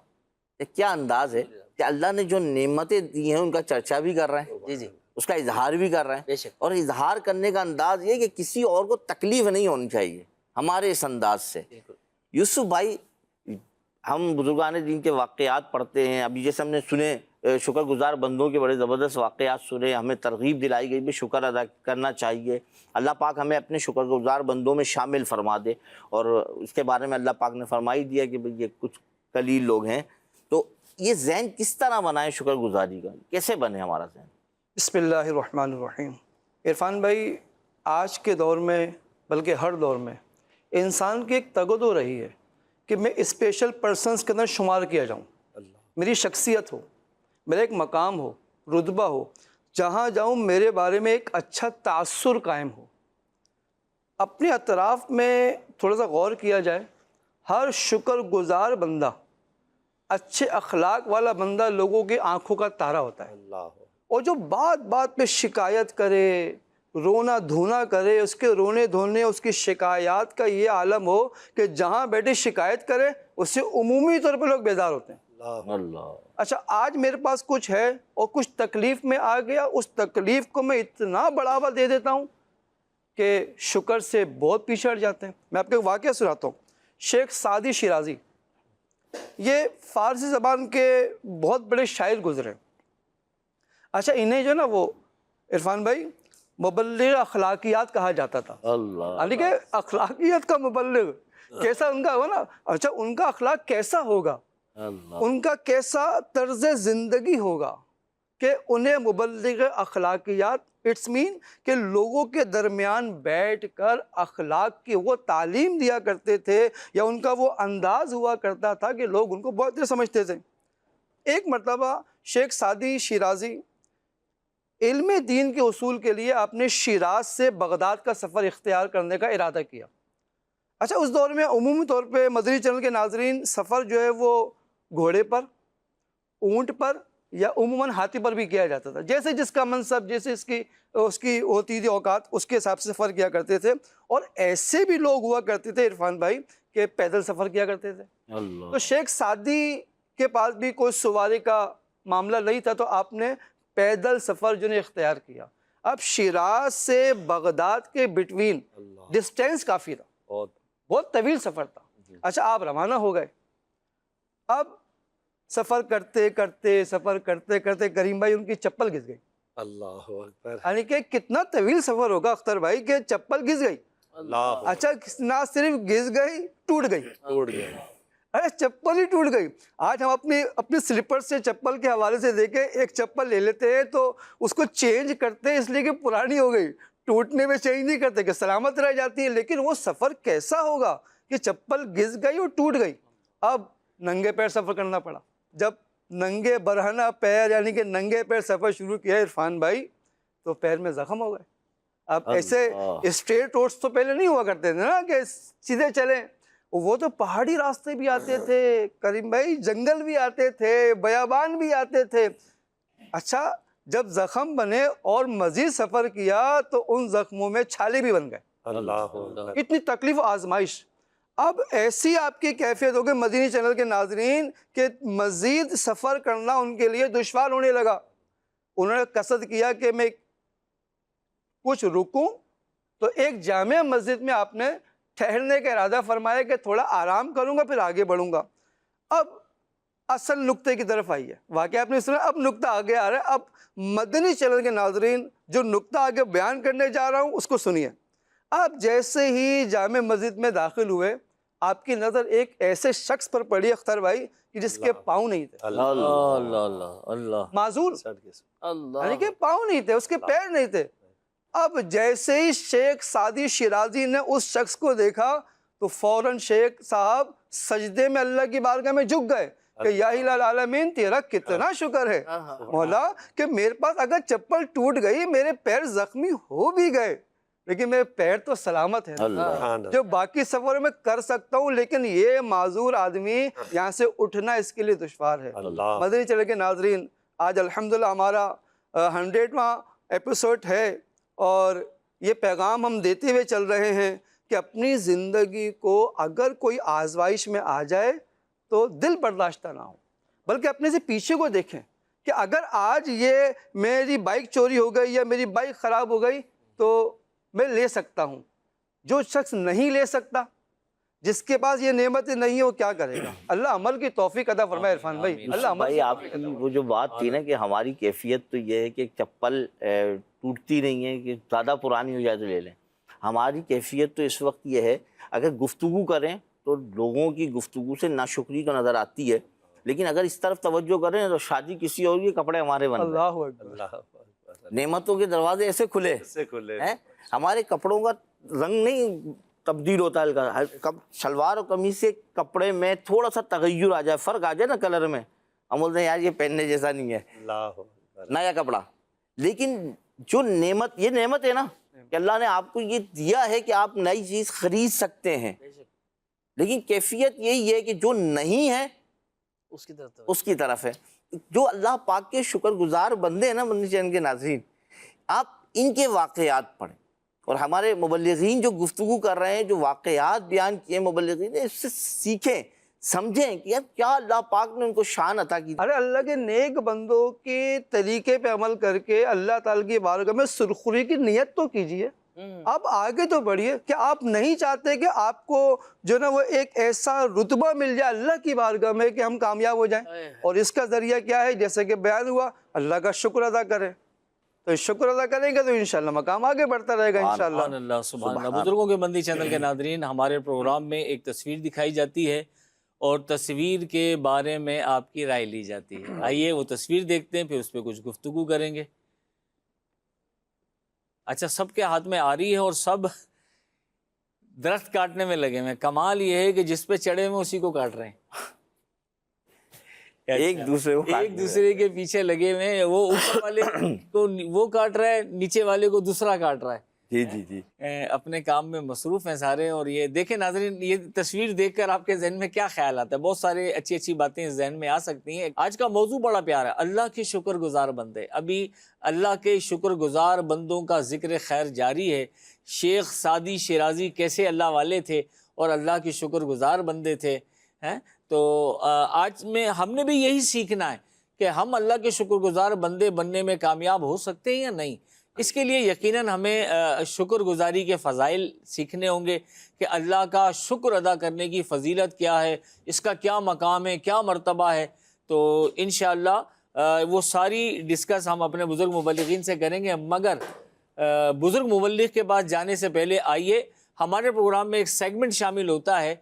یہ کیا انداز ہے کہ اللہ نے جو نعمتیں دی ہیں ان کا چرچا بھی کر رہے ہیں, جی جی اس کا اظہار بھی کر رہے ہیں, بے شک. اور اظہار کرنے کا انداز یہ کہ کسی اور کو تکلیف نہیں ہونی چاہیے ہمارے اس انداز سے. یوسف بھائی, ہم بزرگان دین کے واقعات پڑھتے ہیں, ابھی جیسے ہم نے سنے شکر گزار بندوں کے بڑے زبردست واقعات سنے, ہمیں ترغیب دلائی گئی بھی شکر ادا کرنا چاہیے. اللہ پاک ہمیں اپنے شکر گزار بندوں میں شامل فرما دے, اور اس کے بارے میں اللہ پاک نے فرمائی دیا کہ یہ کچھ قلیل لوگ ہیں. تو یہ ذہن کس طرح بنائے شکر گزاری کا, کیسے بنے ہمارا ذہن؟ بسم اللہ الرحمن الرحیم. عرفان بھائی, آج کے دور میں بلکہ ہر دور میں انسان کی ایک تگدو رہی ہے کہ میں اسپیشل پرسنس کے اندر شمار کیا جاؤں, میری شخصیت ہو, میرا ایک مقام ہو, رتبہ ہو, جہاں جاؤں میرے بارے میں ایک اچھا تاثر قائم ہو. اپنے اطراف میں تھوڑا سا غور کیا جائے, ہر شکر گزار بندہ, اچھے اخلاق والا بندہ لوگوں کی آنکھوں کا تارا ہوتا ہے. اور جو بات بات پہ شکایت کرے, رونا دھونا کرے, اس کے رونے دھونے اس کی شکایات کا یہ عالم ہو کہ جہاں بیٹھے شکایت کرے اس سے عمومی طور پہ لوگ بیدار ہوتے ہیں. اللہ. اچھا, آج میرے پاس کچھ ہے اور کچھ تکلیف میں آ گیا, اس تکلیف کو میں اتنا بڑھاوا دے دیتا ہوں کہ شکر سے بہت پیچھے ہٹ جاتے ہیں. میں آپ کو ایک واقعہ سناتا ہوں. شیخ سعدی شیرازی, یہ فارسی زبان کے بہت بڑے شاعر گزرے. اچھا, انہیں جو نا وہ عرفان بھائی مبلغ اخلاقیات کہا جاتا تھا. اللہ. یعنی کہ اخلاقیات کا مبلغ کیسا ان کا ہو نا. اچھا, ان کا اخلاق کیسا ہوگا, ان کا کیسا طرز زندگی ہوگا کہ انہیں مبلغ اخلاقیات, اٹس مین کہ لوگوں کے درمیان بیٹھ کر اخلاق کی وہ تعلیم دیا کرتے تھے, یا ان کا وہ انداز ہوا کرتا تھا کہ لوگ ان کو بہت دیر سمجھتے تھے. ایک مرتبہ شیخ سعدی شیرازی علم دین کے اصول کے لیے آپ نے شیراز سے بغداد کا سفر اختیار کرنے کا ارادہ کیا. اچھا, اس دور میں عمومی طور پہ مدنی چینل کے ناظرین سفر جو ہے وہ گھوڑے پر, اونٹ پر یا عموماً ہاتھی پر بھی کیا جاتا تھا. جیسے جس کا منصب, جیسے اس کی ہوتی تھی اوقات, اس کے حساب سے سفر کیا کرتے تھے. اور ایسے بھی لوگ ہوا کرتے تھے عرفان بھائی کہ پیدل سفر کیا کرتے تھے. تو شیخ سعدی کے پاس بھی کوئی سواری کا معاملہ نہیں تھا, تو آپ نے پیدل سفر جو نے اختیار کیا. اب شیراز سے بغداد کے بٹوین ڈسٹینس کافی تھا, بہت طویل سفر تھا. اچھا, آپ روانہ ہو گئے. اب سفر کرتے کرتے کریم بھائی ان کی چپل گھس گئی. اللہ اکبر. یعنی کہ کتنا طویل سفر ہوگا اختر بھائی کہ چپل گھس گئی. اللہ. اچھا, نہ صرف گھس گئی, ٹوٹ گئی. ارے چپل ہی ٹوٹ گئی. آج ہم اپنی سلیپر سے چپل کے حوالے سے دیکھیں, ایک چپل لے لیتے ہیں تو اس کو چینج کرتے ہیں اس لیے کہ پرانی ہو گئی, ٹوٹنے میں چینج نہیں کرتے کہ سلامت رہ جاتی ہے. لیکن وہ سفر کیسا ہوگا کہ چپل گھس گئی اور ٹوٹ گئی. اب ننگے پیر سفر کرنا پڑا. جب ننگے برہنہ پیر یعنی کہ ننگے پیر سفر شروع کیا عرفان بھائی, تو پیر میں زخم ہو گئے. اب ایسے اسٹریٹ روڈز تو پہلے نہیں ہوا کرتے تھے نا کہ سیدھے چلیں, وہ تو پہاڑی راستے بھی آتے تھے کریم بھائی, جنگل بھی آتے تھے, بیابان بھی آتے تھے. اچھا, جب زخم بنے اور مزید سفر کیا تو ان زخموں میں چھالے بھی بن گئے. اللہ. اتنی تکلیف و آزمائش. اب ایسی آپ کی کیفیت ہوگی مدنی چینل کے ناظرین کہ مزید سفر کرنا ان کے لیے دشوار ہونے لگا. انہوں نے قصد کیا کہ میں کچھ رکوں, تو ایک جامع مسجد میں آپ نے ٹھہرنے کا ارادہ فرمایا کہ تھوڑا آرام کروں گا پھر آگے بڑھوں گا. اب اصل نقطے کی طرف آئی ہے واقعہ آپ نے سنا. اب نقطہ آگے آ رہا ہے. اب مدنی چینل کے ناظرین جو نقطہ آگے بیان کرنے جا رہا ہوں اس کو سنیے. آپ جیسے ہی جامع مسجد میں داخل ہوئے, آپ کی نظر ایک ایسے شخص پر پڑی اختر بھائی کہ جس کے پاؤں نہیں تھے. اللہ. معذور, یعنی کہ پاؤں نہیں تھے, اس کے پیر نہیں تھے. اب جیسے ہی شیخ سعدی شیرازی نے اس شخص کو دیکھا تو فوراً شیخ صاحب سجدے میں اللہ کی بارگاہ میں جھک گئے کہ یا الہ العالمین تیرا کتنا شکر ہے مولا کہ میرے پاس اگر چپل ٹوٹ گئی, میرے پیر زخمی ہو بھی گئے, لیکن میرے پیر تو سلامت ہیں. اللہ. جو باقی سفر میں کر سکتا ہوں لیکن یہ معذور آدمی یہاں سے اٹھنا اس کے لیے دشوار ہے. اللہ. مدنی چینل کے ناظرین، آج الحمدللہ ہمارا 100واں ایپیسوڈ ہے اور یہ پیغام ہم دیتے ہوئے چل رہے ہیں کہ اپنی زندگی کو اگر کوئی آزمائش میں آ جائے تو دل برداشتہ نہ ہو، بلکہ اپنے سے پیچھے کو دیکھیں کہ اگر آج یہ میری بائک چوری ہو گئی یا میری بائک خراب ہو گئی تو میں لے سکتا ہوں. جو شخص نہیں لے سکتا، جس کے پاس یہ نعمتیں نہیں ہیں، وہ کیا کرے گا؟ اللہ عمل کی توفیق عطا فرمائے. عرفان بھائی، اللہ عمل بھائی آپ کی وہ جو بات تھی نا کہ ہماری کیفیت تو یہ ہے کہ چپل ٹوٹتی نہیں ہے کہ زیادہ پرانی ہو جائے تو لے لیں. ہماری کیفیت تو اس وقت یہ ہے اگر گفتگو کریں تو لوگوں کی گفتگو سے ناشکری تو نظر آتی ہے، لیکن اگر اس طرف توجہ کریں تو شادی کسی اور کے کپڑے ہمارے بن رہے ہیں. اللہ اکبر. اللہ. نعمتوں کے دروازے ایسے کھلے سے کھلے. ہیں. ہمارے کپڑوں کا رنگ نہیں تبدیل ہوتا ہے، شلوار اور قمیص کے کپڑے میں تھوڑا سا تغیر آ جائے، فرق آ جائے نا کلر میں، ہم بولتے ہیں یار یہ پہننے جیسا نہیں ہے، اللہ. نیا کپڑا. لیکن جو نعمت، یہ نعمت ہے نا کہ اللہ نے آپ کو یہ دیا ہے کہ آپ نئی چیز خرید سکتے ہیں، لیکن کیفیت یہی ہے کہ جو نہیں ہے اس کی طرف ہے. جو اللہ پاک کے شکر گزار بندے ہیں نا مدنی چینل کے ناظرین، آپ ان کے واقعات پڑھیں اور ہمارے مبلغین جو گفتگو کر رہے ہیں، جو واقعات بیان کیے مبلغین نے، اس سے سیکھیں، سمجھیں کہ یار کیا اللہ پاک نے ان کو شان عطا کی. ارے اللہ کے نیک بندوں کے طریقے پہ عمل کر کے اللہ تعالیٰ کی بارگاہ میں سرخری کی نیت تو کیجئے. آپ آگے تو بڑھیے. کہ آپ نہیں چاہتے کہ آپ کو جو نا وہ ایک ایسا رتبہ مل جائے اللہ کی بارگاہ میں کہ ہم کامیاب ہو جائیں؟ اور اس کا ذریعہ کیا ہے؟ جیسے کہ بیان ہوا، اللہ کا شکر ادا کریں. تو شکر ادا کریں گے تو انشاءاللہ مقام آگے بڑھتا رہے گا انشاءاللہ. سبحان اللہ، سبحان اللہ. بزرگوں کے مندی چینل کے ناظرین، ہمارے پروگرام میں ایک تصویر دکھائی جاتی ہے اور تصویر کے بارے میں آپ کی رائے لی جاتی ہے. آئیے وہ تصویر دیکھتے ہیں، پھر اس پہ کچھ گفتگو کریں گے. اچھا، سب کے ہاتھ میں آ رہی ہے اور سب درخت کاٹنے میں لگے ہوئے. کمال یہ ہے کہ جس پہ چڑھے ہوئے اسی کو کاٹ رہے ہیں. ایک دوسرے کے پیچھے لگے ہوئے ہیں. وہ اوپر والے کو وہ کاٹ رہا ہے، نیچے والے کو دوسرا کاٹ رہا ہے. جی جی جی اپنے کام میں مصروف ہیں سارے. اور یہ دیکھیں ناظرین، یہ تصویر دیکھ کر آپ کے ذہن میں کیا خیال آتا ہے؟ بہت سارے اچھی اچھی باتیں ذہن میں آ سکتی ہیں. آج کا موضوع بڑا پیارا ہے، اللہ کے شکر گزار بندے. ابھی اللہ کے شکر گزار بندوں کا ذکر خیر جاری ہے. شیخ سعدی شیرازی کیسے اللہ والے تھے اور اللہ کے شکر گزار بندے تھے. تو آج میں ہم نے بھی یہی سیکھنا ہے کہ ہم اللہ کے شکر گزار بندے بننے میں کامیاب ہو سکتے ہیں یا نہیں. اس کے لیے یقیناً ہمیں شکر گزاری کے فضائل سیکھنے ہوں گے کہ اللہ کا شکر ادا کرنے کی فضیلت کیا ہے، اس کا کیا مقام ہے، کیا مرتبہ ہے. تو انشاءاللہ وہ ساری ڈسکس ہم اپنے بزرگ مبلغین سے کریں گے. مگر بزرگ مبلغ کے پاس جانے سے پہلے آئیے، ہمارے پروگرام میں ایک سیگمنٹ شامل ہوتا ہے،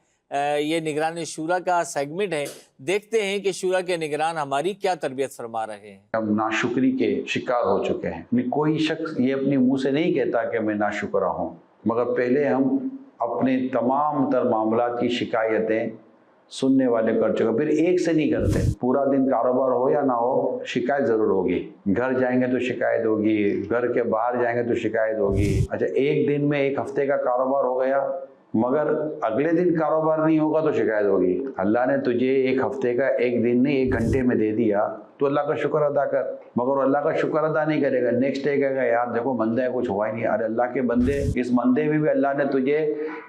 یہ نگران شورا کا سیگمنٹ ہے. دیکھتے ہیں کہ شورا کے نگران ہماری کیا تربیت فرما رہے ہیں. ہم ناشکری کے شکار ہو چکے ہیں. کوئی شخص یہ اپنے منہ سے نہیں کہتا کہ میں ناشکرہ ہوں، مگر پہلے ہم اپنے تمام تر معاملات کی شکایتیں سننے والے کر چکے. پھر ایک سے نہیں کرتے. پورا دن کاروبار ہو یا نہ ہو، شکایت ضرور ہوگی. گھر جائیں گے تو شکایت ہوگی، گھر کے باہر جائیں گے تو شکایت ہوگی. اچھا، ایک دن میں ایک ہفتے کا کاروبار ہو گیا مگر اگلے دن کاروبار نہیں ہوگا تو شکایت ہوگی. اللہ نے تجھے ایک ہفتے کا ایک دن نہیں 1 گھنٹے میں دے دیا تو اللہ کا شکر ادا کر. مگر اللہ کا شکر ادا نہیں کرے گا، نیکسٹ ڈے کہے گا یار دیکھو مندہ ہے، کچھ ہوا ہی نہیں. ارے اللہ کے بندے، اس مندے میں بھی اللہ نے تجھے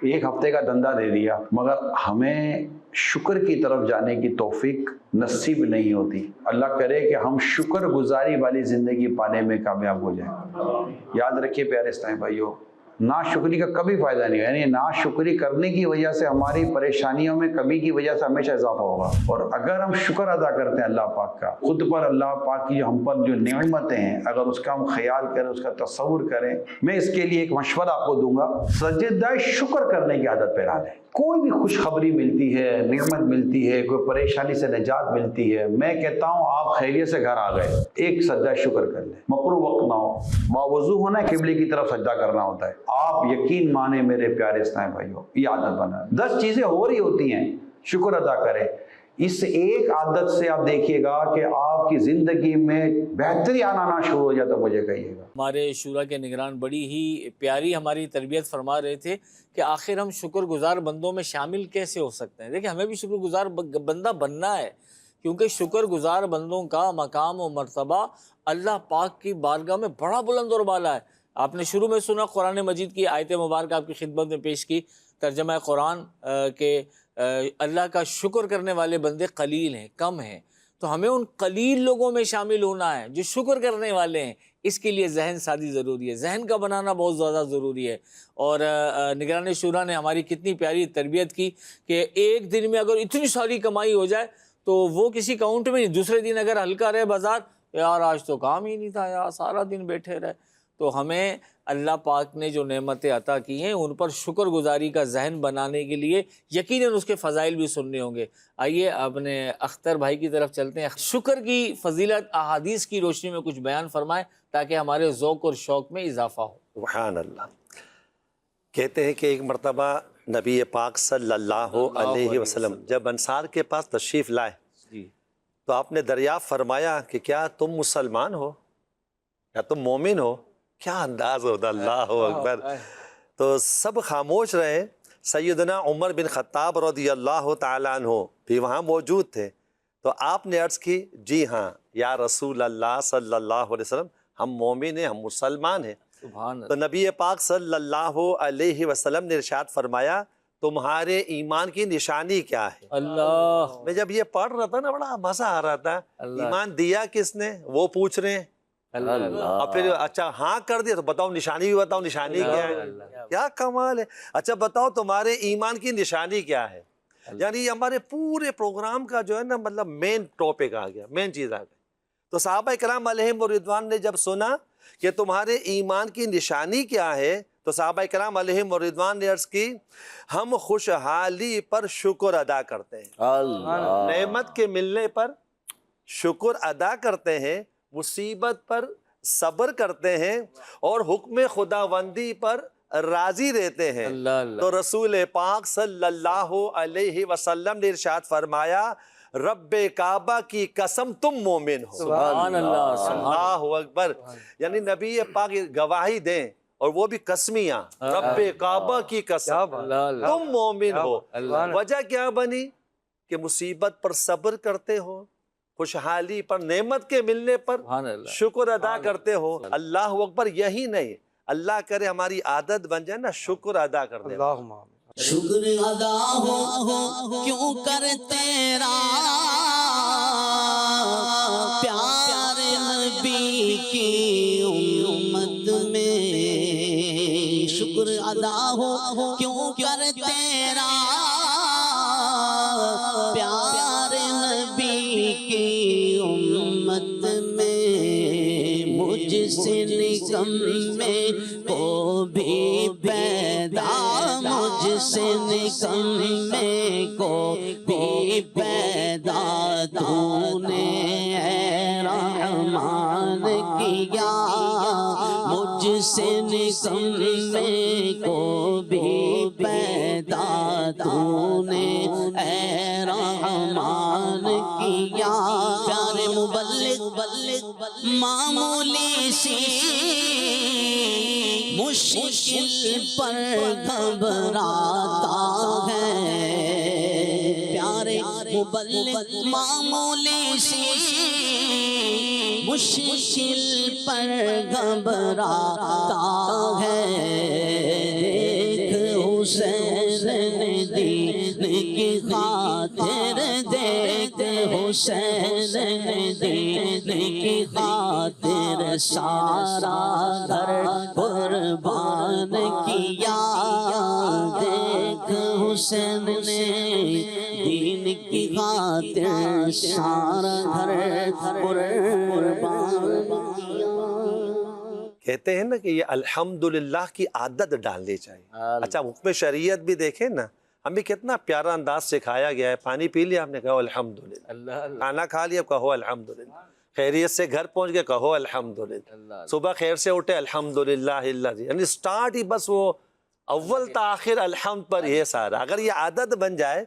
1 ہفتے کا دھندا دے دیا. مگر ہمیں شکر کی طرف جانے کی توفیق نصیب نہیں ہوتی. اللہ کرے کہ ہم شکر گزاری والی زندگی پانے میں کامیاب ہو جائیں. یاد رکھیے پیارے اسلامی بھائیو، ناشکری کا کبھی فائدہ نہیں ہے. یعنی ناشکری کرنے کی وجہ سے ہماری پریشانیوں میں کمی کی وجہ سے ہمیشہ اضافہ ہوگا. اور اگر ہم شکر ادا کرتے ہیں اللہ پاک کا، خود پر اللہ پاک کی ہم پر جو نعمتیں ہیں، اگر اس کا ہم خیال کریں، اس کا تصور کریں، میں اس کے لیے ایک مشورہ آپ کو دوں گا، سجدہ شکر کرنے کی عادت پیرا لیں. کوئی بھی خوشخبری ملتی ہے، نعمت ملتی ہے، کوئی پریشانی سے نجات ملتی ہے، میں کہتا ہوں آپ خیریت سے گھر آ گئے، ایک سجدہ شکر کر لیں. مکروہ وقت نہ ہو، باوضو ہونا ہے، قبلے کی طرف سجدہ کرنا ہوتا ہے. آپ یقین مانیں میرے پیارے اسلامی بھائیوں، یہ عادت بنا. 10 چیزیں ہو رہی ہوتی ہیں، شکر ادا کریں. اس ایک عادت سے آپ دیکھیے گا کہ آپ کی زندگی میں بہتری آنا شروع ہو جاتا. مجھے کہیے گا. ہمارے شورا کے نگران بڑی ہی پیاری ہماری تربیت فرما رہے تھے کہ آخر ہم شکر گزار بندوں میں شامل کیسے ہو سکتے ہیں. دیکھیں ہمیں بھی شکر گزار بندہ بننا ہے، کیونکہ شکر گزار بندوں کا مقام و مرتبہ اللہ پاک کی بارگاہ میں بڑا بلند اور بالا ہے. آپ نے شروع میں سنا قرآن مجید کی آیت مبارکہ آپ کی خدمت میں پیش کی، ترجمہ قرآن کہ اللہ کا شکر کرنے والے بندے قلیل ہیں، کم ہیں. تو ہمیں ان قلیل لوگوں میں شامل ہونا ہے جو شکر کرنے والے ہیں. اس کے لیے ذہن سازی ضروری ہے، ذہن کا بنانا بہت زیادہ ضروری ہے. اور نگران شورا نے ہماری کتنی پیاری تربیت کی کہ ایک دن میں اگر اتنی ساری کمائی ہو جائے تو وہ کسی کاؤنٹ میں نہیں. دوسرے دن اگر ہلکا رہے بازار، یار آج تو کام ہی نہیں تھا، یار سارا دن بیٹھے رہے. تو ہمیں اللہ پاک نے جو نعمتیں عطا کی ہیں ان پر شکر گزاری کا ذہن بنانے کے لیے یقیناً اس کے فضائل بھی سننے ہوں گے. آئیے اپنے اختر بھائی کی طرف چلتے ہیں. شکر کی فضیلت احادیث کی روشنی میں کچھ بیان فرمائیں تاکہ ہمارے ذوق اور شوق میں اضافہ ہو. سبحان اللہ. کہتے ہیں کہ ایک مرتبہ نبی پاک صلی اللہ علیہ وسلم جب انصار کے پاس تشریف لائے تو آپ نے دریافت فرمایا کہ کیا تم مسلمان ہو، کیا تم مومن ہو؟ کیا انداز ہوتا، اللہ اکبر. تو سب خاموش رہے. سیدنا عمر بن خطاب رضی اللہ تعالیٰ عنہ بھی وہاں موجود تھے. تو آپ نے عرض کی، جی ہاں یا رسول اللہ صلی اللہ علیہ وسلم، ہم مومن ہیں، ہم مسلمان ہیں. سبحان تو نبی پاک صلی اللہ علیہ وسلم نے ارشاد فرمایا، تمہارے ایمان کی نشانی کیا ہے؟ اللہ. میں جب یہ پڑھ رہا تھا نا بڑا مزہ آ رہا تھا. ایمان دیا کس نے؟ وہ پوچھ رہے ہیں. اور پھر اچھا ہاں کر دیا تو بتاؤ نشانی بھی بتاؤ، نشانی کیا ہے؟ کیا کمال ہے. اچھا بتاؤ تمہارے ایمان کی نشانی کیا ہے؟ یعنی ہمارے پورے پروگرام کا جو ہے نا مطلب مین ٹاپک آ گیا، مین چیز آ گئی. تو صحابہ کرام علیہم رضوان نے جب سنا کہ تمہارے ایمان کی نشانی کیا ہے تو صحابہ کرام علیہم رضوان نے عرض کی، ہم خوشحالی پر شکر ادا کرتے ہیں. نعمت کے ملنے پر شکر ادا کرتے ہیں، مصیبت پر صبر کرتے ہیں اور حکم خداوندی پر راضی رہتے ہیں. تو رسول پاک صلی اللہ علیہ وسلم نے ارشاد فرمایا، رب کعبہ کی قسم تم مومن ہو. سبحان اللہ. اللہ اکبر. یعنی نبی پاک گواہی دیں اور وہ بھی قسمیاں، رب کعبہ کی قسم تم مومن ہو. وجہ کیا بنی؟ کہ مصیبت پر صبر کرتے ہو، خوشحالی پر، نعمت کے ملنے پر شکر ادا کرتے ہو. اللہ اکبر. یہی نہیں، اللہ کرے ہماری عادت بن جائے نا شکر ادا کرنے. شکر ادا ہو کیوں کر تیرا، پیار نبی کی امت میں. شکر ادا ہو کیوں کر تیرا، پیار نبی کی امت میں. مجھ سے نکمے کو بھی پیدا، مجھ سے نکمے کو بھی پیدا تو نے اے رحمان کیا. مجھ سے نکمے کو بھی پیدا تو نے اے رحمان کیا. پیارے مبلغ معمولی سی مشکل پر گھبراتا ہے. پیارے مبلغ معمولی سی مشکل پر گھبراتا ہے. دیکھ حسین دین کی خاطر، دیکھ حسین دین کی خاطر سارا گھر قربان کیا. دیکھ حسین نے دین کی خاطر سارا گھر قربان کیا. کہتے ہیں نا کہ یہ الحمدللہ کی عادت ڈالنی چاہیے. اچھا حکم شریعت بھی دیکھیں نا، ہمیں کتنا پیارا انداز سکھایا گیا ہے. پانی پی لیا آپ نے کہو الحمدللہ، کھانا کھا لیا کہو الحمدللہ، خیریت سے گھر پہنچ گئے کہو الحمدللہ، صبح خیر سے اٹھے الحمدللہ. یعنی سٹارٹ ہی بس وہ اول تاخیر الحمد پر یہ سارا. اگر یہ عادت بن جائے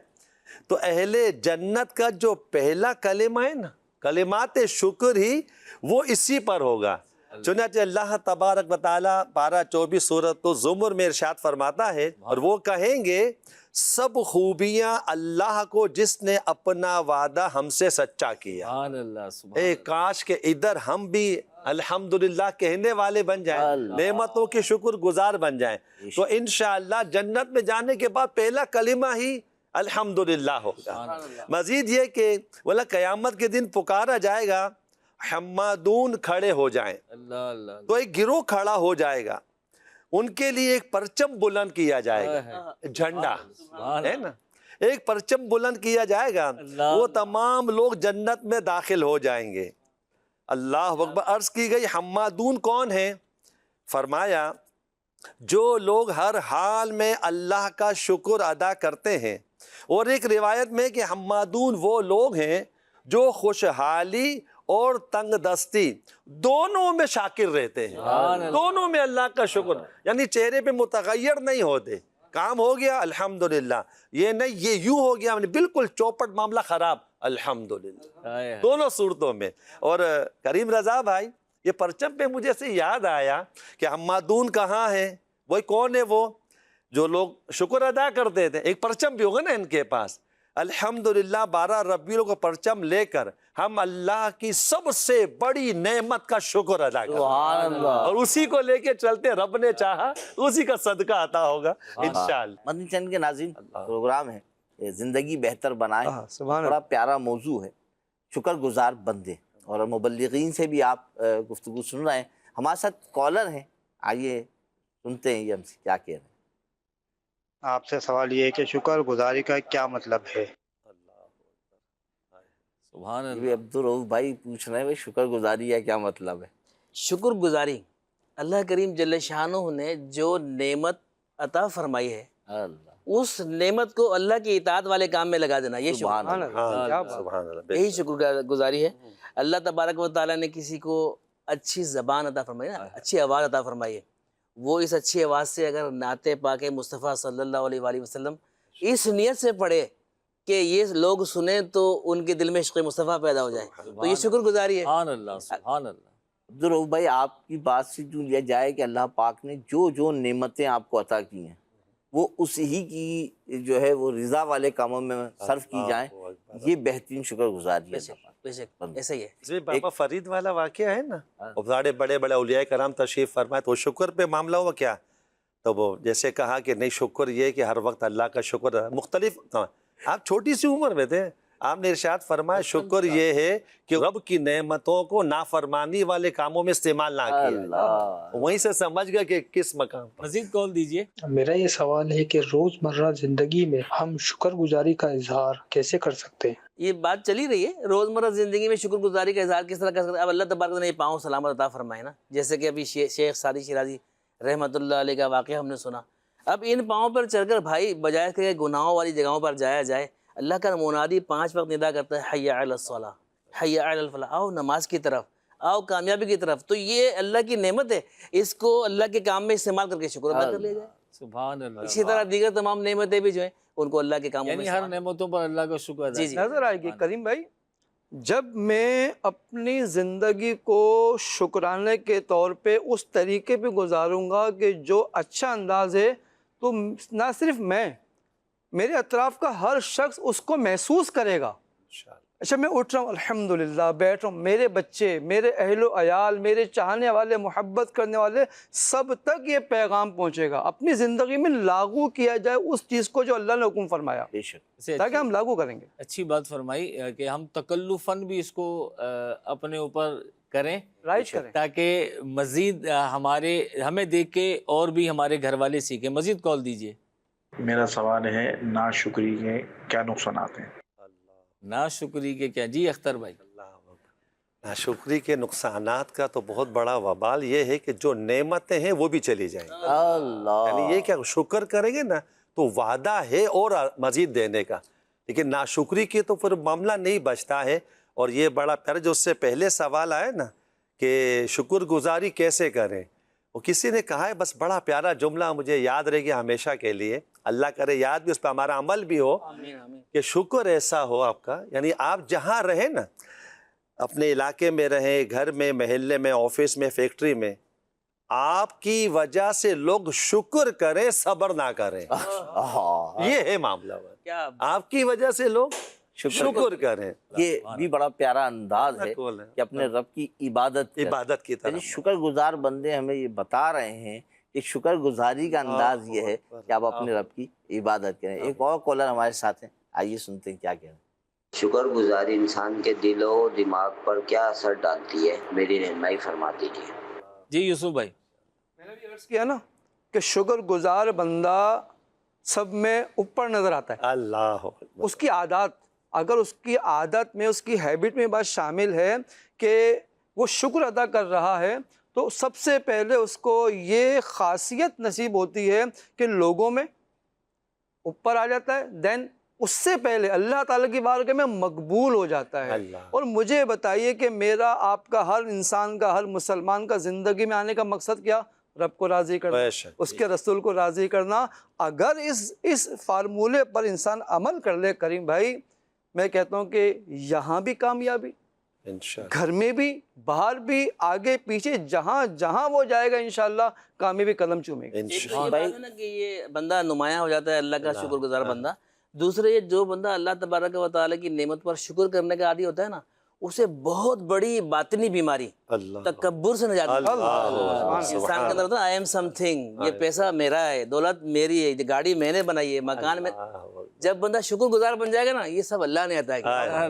تو اہل جنت کا جو پہلا کلمہ ہے نا، کلمات شکر ہی، وہ اسی پر ہوگا۔ چنانچہ اللہ تبارک و تعالیٰ پارہ 24 سورۃ الزمر میں ارشاد فرماتا ہے، اور وہ کہیں گے سب خوبیاں اللہ کو جس نے اپنا وعدہ ہم سے سچا کیا۔ سبحان اللہ، سبحان اے کاش کہ ادھر ہم بھی الحمدللہ کہنے والے بن جائیں، نعمتوں کے شکر گزار بن جائیں، تو انشاءاللہ جنت میں جانے کے بعد پہلا کلمہ ہی الحمدللہ ہوگا۔ مزید یہ کہ والا قیامت کے دن پکارا جائے گا، حمادون کھڑے ہو جائیں، اللہ اللہ، تو ایک گروہ کھڑا ہو جائے گا، ان کے لیے ایک پرچم بلند کیا جائے گا، جھنڈا ہے نا، ایک پرچم بلند کیا جائے گا، وہ تمام لوگ جنت میں داخل ہو جائیں گے۔ اللہ اکبر۔ عرض کی گئی حمادون کون ہیں؟ فرمایا جو لوگ ہر حال میں اللہ کا شکر ادا کرتے ہیں، اور ایک روایت میں کہ حمادون وہ لوگ ہیں جو خوشحالی اور تنگ دستی دونوں میں شاکر رہتے ہیں، دونوں میں اللہ کا شکر، یعنی چہرے پہ متغیر نہیں ہوتے، کام ہو گیا الحمدللہ، یہ نہیں یہ یوں ہو گیا بالکل چوپٹ معاملہ خراب، الحمدللہ، دونوں صورتوں میں۔ اور کریم رضا بھائی، یہ پرچم پہ مجھے سے یاد آیا کہ حمادون کہاں ہیں، وہی کون ہے؟ وہ جو لوگ شکر ادا کرتے تھے، ایک پرچم بھی ہوگا نا ان کے پاس، الحمدللہ 12 ربیع کو پرچم لے کر ہم اللہ کی سب سے بڑی نعمت کا شکر ادا کرتے ہیں، اور اسی کو لے کے چلتے، رب نے چاہا اسی کا صدقہ عطا ہوگا انشاءاللہ۔ مدنی چینل کے ناظرین، پروگرام ہے یہ زندگی بہتر بنائیں، بڑا پیارا موضوع ہے، شکر گزار بندے، اور مبلغین سے بھی آپ گفتگو سن رہے ہیں۔ ہمارے ساتھ کالر ہیں، آئیے سنتے ہیں یہ ہم سے کیا کہہ رہے ہیں۔ آپ سے سوال یہ ہے کہ شکر گزاری کا کیا مطلب ہے؟ سبحان اللہ، یہ عبدالرؤف بھائی پوچھ رہے ہیں بھائی شکر گزاری کا کیا مطلب ہے؟ شکر گزاری، اللہ کریم جل شانہ نے جو نعمت عطا فرمائی ہے، اللہ، اس نعمت کو اللہ کی اطاعت والے کام میں لگا دینا، یہ سبحان شکر، اللہ، سبحان اللہ، یہی شکر گزاری ہے۔ اللہ تبارک و تعالیٰ نے کسی کو اچھی زبان عطا فرمائی نا، اچھی آواز عطا فرمائی ہے، وہ اس اچھی آواز سے اگر نعت پاک مصطفیٰ صلی اللہ علیہ وآلہ وسلم اس نیت سے پڑھے کہ یہ لوگ سنیں تو ان کے دل میں عشق مصطفیٰ پیدا ہو جائے، تو یہ شکر گزاری ہے۔ سبحان اللہ، سبحان اللہ۔ عبدالرؤف بھائی آپ کی بات سے جو لیا جائے کہ اللہ پاک نے جو جو نعمتیں آپ کو عطا کی ہیں وہ اس ہی کی جو ہے وہ رضا والے کاموں میں صرف کی جائیں، یہ بہترین شکر گزاری ہے۔ بے شک ایسا ہی ہے۔ اس میں بابا فرید والا واقعہ ہے نا، بڑے بڑے بڑے اولیاء کرام تشریف فرمائے، تو شکر پہ معاملہ ہوا کیا، تو وہ جیسے کہا کہ نہیں شکر یہ کہ ہر وقت اللہ کا شکر مختلف، آپ چھوٹی سی عمر میں تھے، آپ نے ارشاد فرمایا شکر یہ ہے کہ رب کی نعمتوں کو نافرمانی والے کاموں میں استعمال نہ کیا، وہیں سے سمجھ گیا کہ کس مقام پر۔ مزید کال دیجئے۔ میرا یہ سوال ہے کہ روزمرہ زندگی میں ہم شکر گزاری کا اظہار کیسے کر سکتے ہیں؟ یہ بات چلی رہی ہے، روزمرہ زندگی میں شکر گزاری کا اظہار کس طرح کر سکتے ہیں۔ اب اللہ تبارک نے یہ پاؤں سلامت عطا فرمائے نا، جیسے کہ ابھی شیخ سعدی شیرازی رحمۃ اللہ علیہ کا واقعہ ہم نے سنا، اب ان پاؤں پر چڑھ کر بھائی بجائے کہ گناہوں والی جگہوں پر جایا جائے، اللہ کا منادی 5 وقت ندا کرتا ہے، حی علی الصلاۃ، حی علی الفلاح، آؤ نماز کی طرف، آؤ کامیابی کی طرف، تو یہ اللہ کی نعمت ہے، اس کو اللہ کے کام میں استعمال کر کے شکر ادا کر لیا جائے۔ سبحان اللہ، اسی طرح دیگر تمام نعمتیں بھی جو ہیں ان کو اللہ کے کاموں میں یعنی ہر نعمتوں پر اللہ کا شکر ادا جی جی نظر آئے گی کریم بھائی، جب میں اپنی زندگی کو شکرانے کے طور پہ اس طریقے پہ گزاروں گا کہ جو اچھا انداز ہے، تو نہ صرف میں، میرے اطراف کا ہر شخص اس کو محسوس کرے گا۔ اچھا میں اٹھ رہا ہوں الحمدللہ، بیٹھ رہا ہوں، میرے بچے، میرے اہل و عیال، میرے چاہنے والے، محبت کرنے والے، سب تک یہ پیغام پہنچے گا، اپنی زندگی میں لاگو کیا جائے اس چیز کو جو اللہ نے حکم فرمایا، بے شک، تاکہ ہم لاگو کریں گے۔ اچھی بات فرمائی کہ ہم تکلفاً بھی اس کو اپنے اوپر کریں، رائج کریں۔ تاکہ مزید ہمیں دیکھ کے اور بھی ہمارے گھر والے سیکھیں۔ مزید کال دیجئے۔ میرا سوال ہے ناشکری کے کیا نقصانات ہیں؟ ناشکری کے کیا؟ جی اختر بھائی۔ ناشکری کے نقصانات کا تو بہت بڑا وبال یہ ہے کہ جو نعمتیں ہیں وہ بھی چلی جائیں، اللہ، یعنی یہ کیا شکر کریں گے نا تو وعدہ ہے اور مزید دینے کا، لیکن ناشکری کی تو پھر معاملہ نہیں بچتا ہے۔ اور یہ بڑا پیارا جو اس سے پہلے سوال آیا نا کہ شکر گزاری کیسے کریں، وہ کسی نے کہا ہے، بس بڑا پیارا جملہ مجھے یاد رہے گا ہمیشہ کے لیے، اللہ کرے یاد بھی اس پہ ہمارا عمل بھی ہو کہ شکر ایسا ہو آپ کا، یعنی آپ جہاں رہیں نا، اپنے علاقے میں رہیں، گھر میں، محلے میں، آفس میں، فیکٹری میں، آپ کی وجہ سے لوگ شکر کریں، صبر نہ کریں. یہ ہے معاملہ. آپ کی وجہ سے لوگ شکر کریں. یہ بھی بڑا پیارا انداز ہے کہ اپنے رب کی عبادت کی طرح. یعنی شکر گزار بندے ہمیں یہ بتا رہے ہیں کہ شکر گزاری کا انداز یہ ہے کہ آپ اپنے رب کی عبادت کریں. ایک اور کالر ہمارے ساتھ ہیں، آئیے سنتے ہیں کیا کہہ رہے ہیں. شکر گزاری انسان کے دل و دماغ پر کیا اثر ڈالتی ہے، میری رہنمائی فرما دیجیے. جی یوسف بھائی. میں نے بھی عرض کیا نا کہ شکر گزار بندہ سب میں اوپر نظر آتا ہے. اللہ اس کی عادات، اگر اس کی عادت میں، اس کی ہیبٹ میں بات شامل ہے کہ وہ شکر ادا کر رہا ہے، تو سب سے پہلے اس کو یہ خاصیت نصیب ہوتی ہے کہ لوگوں میں اوپر آ جاتا ہے، دین اس سے پہلے اللہ تعالیٰ کی بارگاہ میں مقبول ہو جاتا ہے. اور مجھے بتائیے کہ میرا، آپ کا، ہر انسان کا، ہر مسلمان کا زندگی میں آنے کا مقصد کیا؟ رب کو راضی کرنا، اس کے رسول کو راضی کرنا. اگر اس فارمولے پر انسان عمل کر لے کریم بھائی، میں کہتا ہوں کہ یہاں بھی کامیابی، گھر میں بھی، باہر بھی، آگے پیچھے، جہاں جہاں وہ جائے گا انشاءاللہ کامیابی قدم چومے گا. یہ بات ہے نا کہ یہ بندہ نمایاں ہو جاتا ہے اللہ کا شکر گزار بندہ. دوسرے یہ جو بندہ اللہ تبارک و تعالیٰ کی نعمت پر شکر کرنے کا عادی ہوتا ہے نا، اسے بہت بڑی باطنی بیماری تکبر سے نجات ملتی ہے. انسان کے اندر ہوتا ہے آئی ایم سم تھنگ، یہ پیسہ میرا ہے، دولت میری ہے، یہ گاڑی میں نے بنائی ہے، مکان میں. جب بندہ شکر گزار بن جائے گا نا، یہ سب اللہ نے عطا کیا.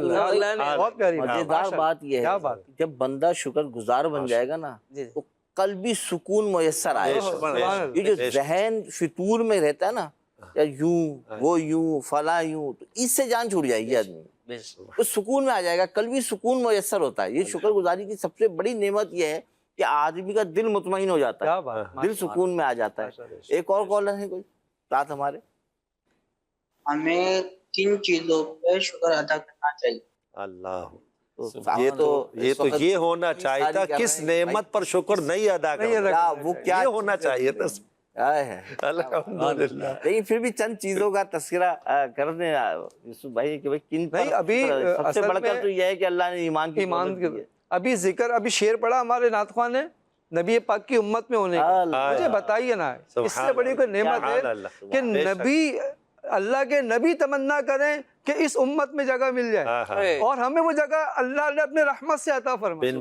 بہت پیاری مزیدار بات یہ ہے کہ جب بندہ شکر گزار بن جائے گا نا، تو قلبی سکون میسر آئے گا. یہ جو ذہن فطور میں رہتا ہے نا، یا یوں وہ یوں فلاں یوں، تو اس سے جان چھوٹ جائے گی آدمی، اس سکون میں آ جائے گا. قلبی سکون میسر ہوتا ہے. یہ شکر گزاری کی سب سے بڑی نعمت یہ ہے کہ آدمی کا دل مطمئن ہو جاتا ہے، دل سکون میں آ جاتا ہے. ایک اور کالر ہے کوئی ساتھ ہمارے. ہمیں کن چیزوں پہ شکر ادا کرنا چاہیے؟ اللہ، یہ تو یہ ہونا چاہیے تھا، کس نعمت پر شکر نہیں ادا کرنا، وہ کیا ہونا چاہیے تھا. الحمدللہ. لیکن پھر بھی چند چیزوں کا تذکرہ کر دیں یوسف بھائی کہ کن پر ابھی سب سے بڑھ کر تو یہ ہے کہ اللہ نے ایمان کی ابھی ذکر، ابھی شعر پڑھا ہمارے نعت خواہ نے نبی پاک کی امت میں ہونے کا. مجھے بتائیے نا، اس سے بڑی کوئی نعمت ہے کہ نبی، اللہ کے نبی تمنا کریں کہ اس امت میں جگہ مل جائے، اور ہمیں وہ جگہ اللہ نے اپنے رحمت سے عطا فرما دی،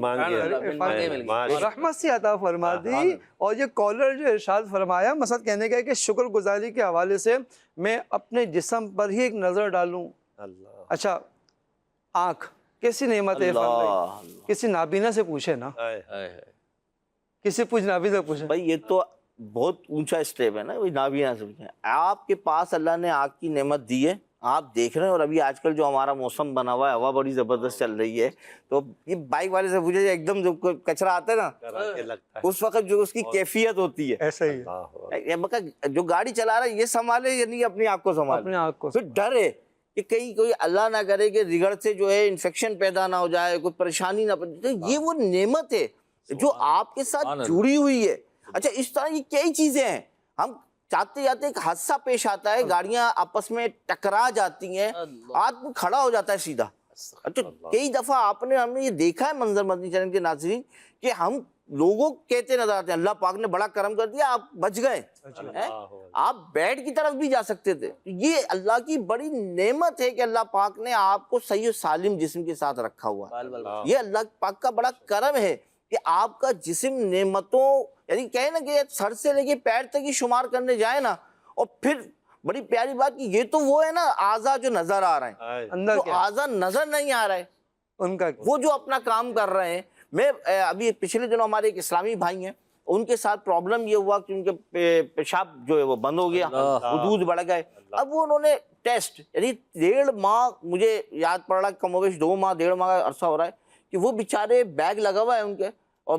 رحمت سے عطا فرما دی. اور یہ کالر جو ارشاد فرمایا، مقصد کہنے کا ہے کہ شکر گزاری کے حوالے سے میں اپنے جسم پر ہی ایک نظر ڈالوں. اچھا، آنکھ کیسی نعمت ہے؟ کسی نابینا سے پوچھے نا، کسی نابینا سے پوچھے. بھائی یہ تو بہت اونچا اسٹیپ ہے نا، وہی نابینا سے پوچھیں. آپ کے پاس اللہ نے آنکھ کی نعمت دی ہے، آپ دیکھ رہے ہیں. اور ابھی آج کل جو ہمارا موسم بنا ہوا ہے، ہوا بڑی زبردست چل رہی ہے، تو یہ بائک والے سے پوچھے ایک دم جو کچرا آتا ہے نا، اس وقت جو اس کی کیفیت ہوتی ہے، ایسا ہی جو گاڑی چلا رہا ہے یہ سنبھالے یا نہیں اپنی آنکھ کو سنبھالے. اپنے آنکھ کو پھر ڈر ہے کہ کہیں کوئی اللہ نہ کرے کہ ریگڑ سے جو ہے انفیکشن پیدا نہ ہو جائے، کوئی پریشانی نہ پڑے. تو یہ وہ نعمت ہے جو آپ کے ساتھ جڑی ہوئی ہے. اچھا، اس طرح کی کئی چیزیں ہیں. ہم چاہتے جاتے ایک حادثہ پیش آتا ہے، گاڑیاں آپس میں ٹکرا جاتی ہیں، آدمی کھڑا ہو جاتا ہے سیدھا. اچھا، کئی دفعہ ہم نے یہ دیکھا ہے منظر مدنی چینل کے ناظرین کہ ہم لوگوں کہتے نظر آتے ہیں اللہ پاک نے بڑا کرم کر دیا، آپ بچ گئے، آپ بیڈ کی طرف بھی جا سکتے تھے. یہ اللہ کی بڑی نعمت ہے کہ اللہ پاک نے آپ کو صحیح و سالم جسم کے ساتھ رکھا ہوا. یہ اللہ پاک کا بڑا کرم ہے کہ آپ کا جسم نعمتوں، یعنی کہیں نا کہ سر سے لے کے پیر تک ہی شمار کرنے جائے نا. اور پھر بڑی پیاری بات کہ یہ تو وہ ہے نا اعضاء جو نظر آ رہے ہیں، جو اعضاء نظر نہیں آ رہے ان کا وہ جو اپنا کام کر رہے ہیں. میں ابھی پچھلے دنوں ہمارے ایک اسلامی بھائی ہیں، ان کے ساتھ پرابلم یہ ہوا کہ ان کے پیشاب جو ہے وہ بند ہو گیا، حدود بڑھ گئے. اب وہ انہوں نے ٹیسٹ، یعنی 1.5 ماہ، مجھے یاد پڑ رہا ہے کم و بیش 2 ماہ 1.5 ماہ کا عرصہ ہو رہا ہے کہ وہ بیچارے بیگ لگا ہوا ہے ان کے. اور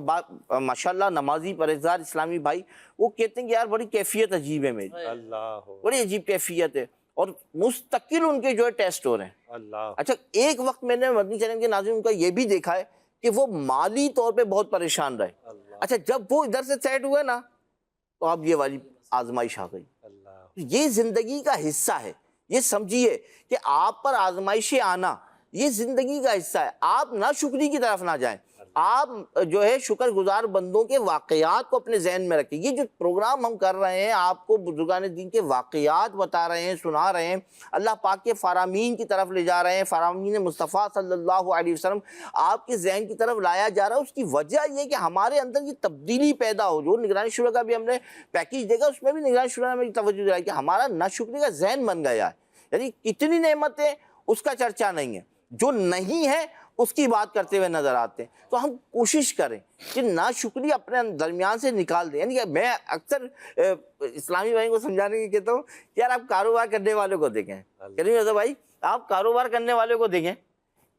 ماشاءاللہ نمازی پرہیزگار اسلامی بھائی، وہ کہتے ہیں کہ یار بڑی کیفیت عجیب ہے میری، بڑی عجیب کیفیت ہے، اور مستقل ان کے جو ہے ٹیسٹ ہو رہے ہیں. اچھا، ایک وقت میں نے مدنی چینل کے ناظرین ان کا یہ بھی دیکھا ہے کہ وہ مالی طور پہ بہت پریشان رہے. اچھا، جب وہ ادھر سے سیٹ ہوئے نا، تو اب یہ والی آزمائش آ گئی. یہ زندگی کا حصہ ہے. یہ سمجھیے کہ آپ پر آزمائشیں آنا یہ زندگی کا حصہ ہے. آپ ناشکری کی طرف نہ جائیں. آپ جو ہے شکر گزار بندوں کے واقعات کو اپنے ذہن میں رکھیں. یہ جو پروگرام ہم کر رہے ہیں آپ کو بزرگان دین کے واقعات بتا رہے ہیں, سنا رہے ہیں, اللہ پاک کے فرامین کی طرف لے جا رہے ہیں, فرامین مصطفیٰ صلی اللہ علیہ وسلم آپ کے ذہن کی طرف لایا جا رہا ہے. اس کی وجہ یہ کہ ہمارے اندر یہ تبدیلی پیدا ہو. جو نگرانی شورا کا بھی ہم نے پیکیج دیکھا اس میں بھی نگرانی شورا نے میری توجہ دلائی کہ ہمارا ناشکری کا ذہن بن گیا ہے. یعنی کتنی نعمتیں اس کا چرچا نہیں ہے, جو نہیں ہے اس کی بات کرتے ہوئے نظر آتے ہیں. تو ہم کوشش کریں کہ ناشکری اپنے درمیان سے نکال دیں. یعنی کہ میں اکثر اسلامی بھائی کو سمجھانے کی کہتا ہوں کہ یار آپ کاروبار کرنے والوں کو دیکھیں, کریم رضا بھائی آپ کاروبار کرنے والوں کو دیکھیں,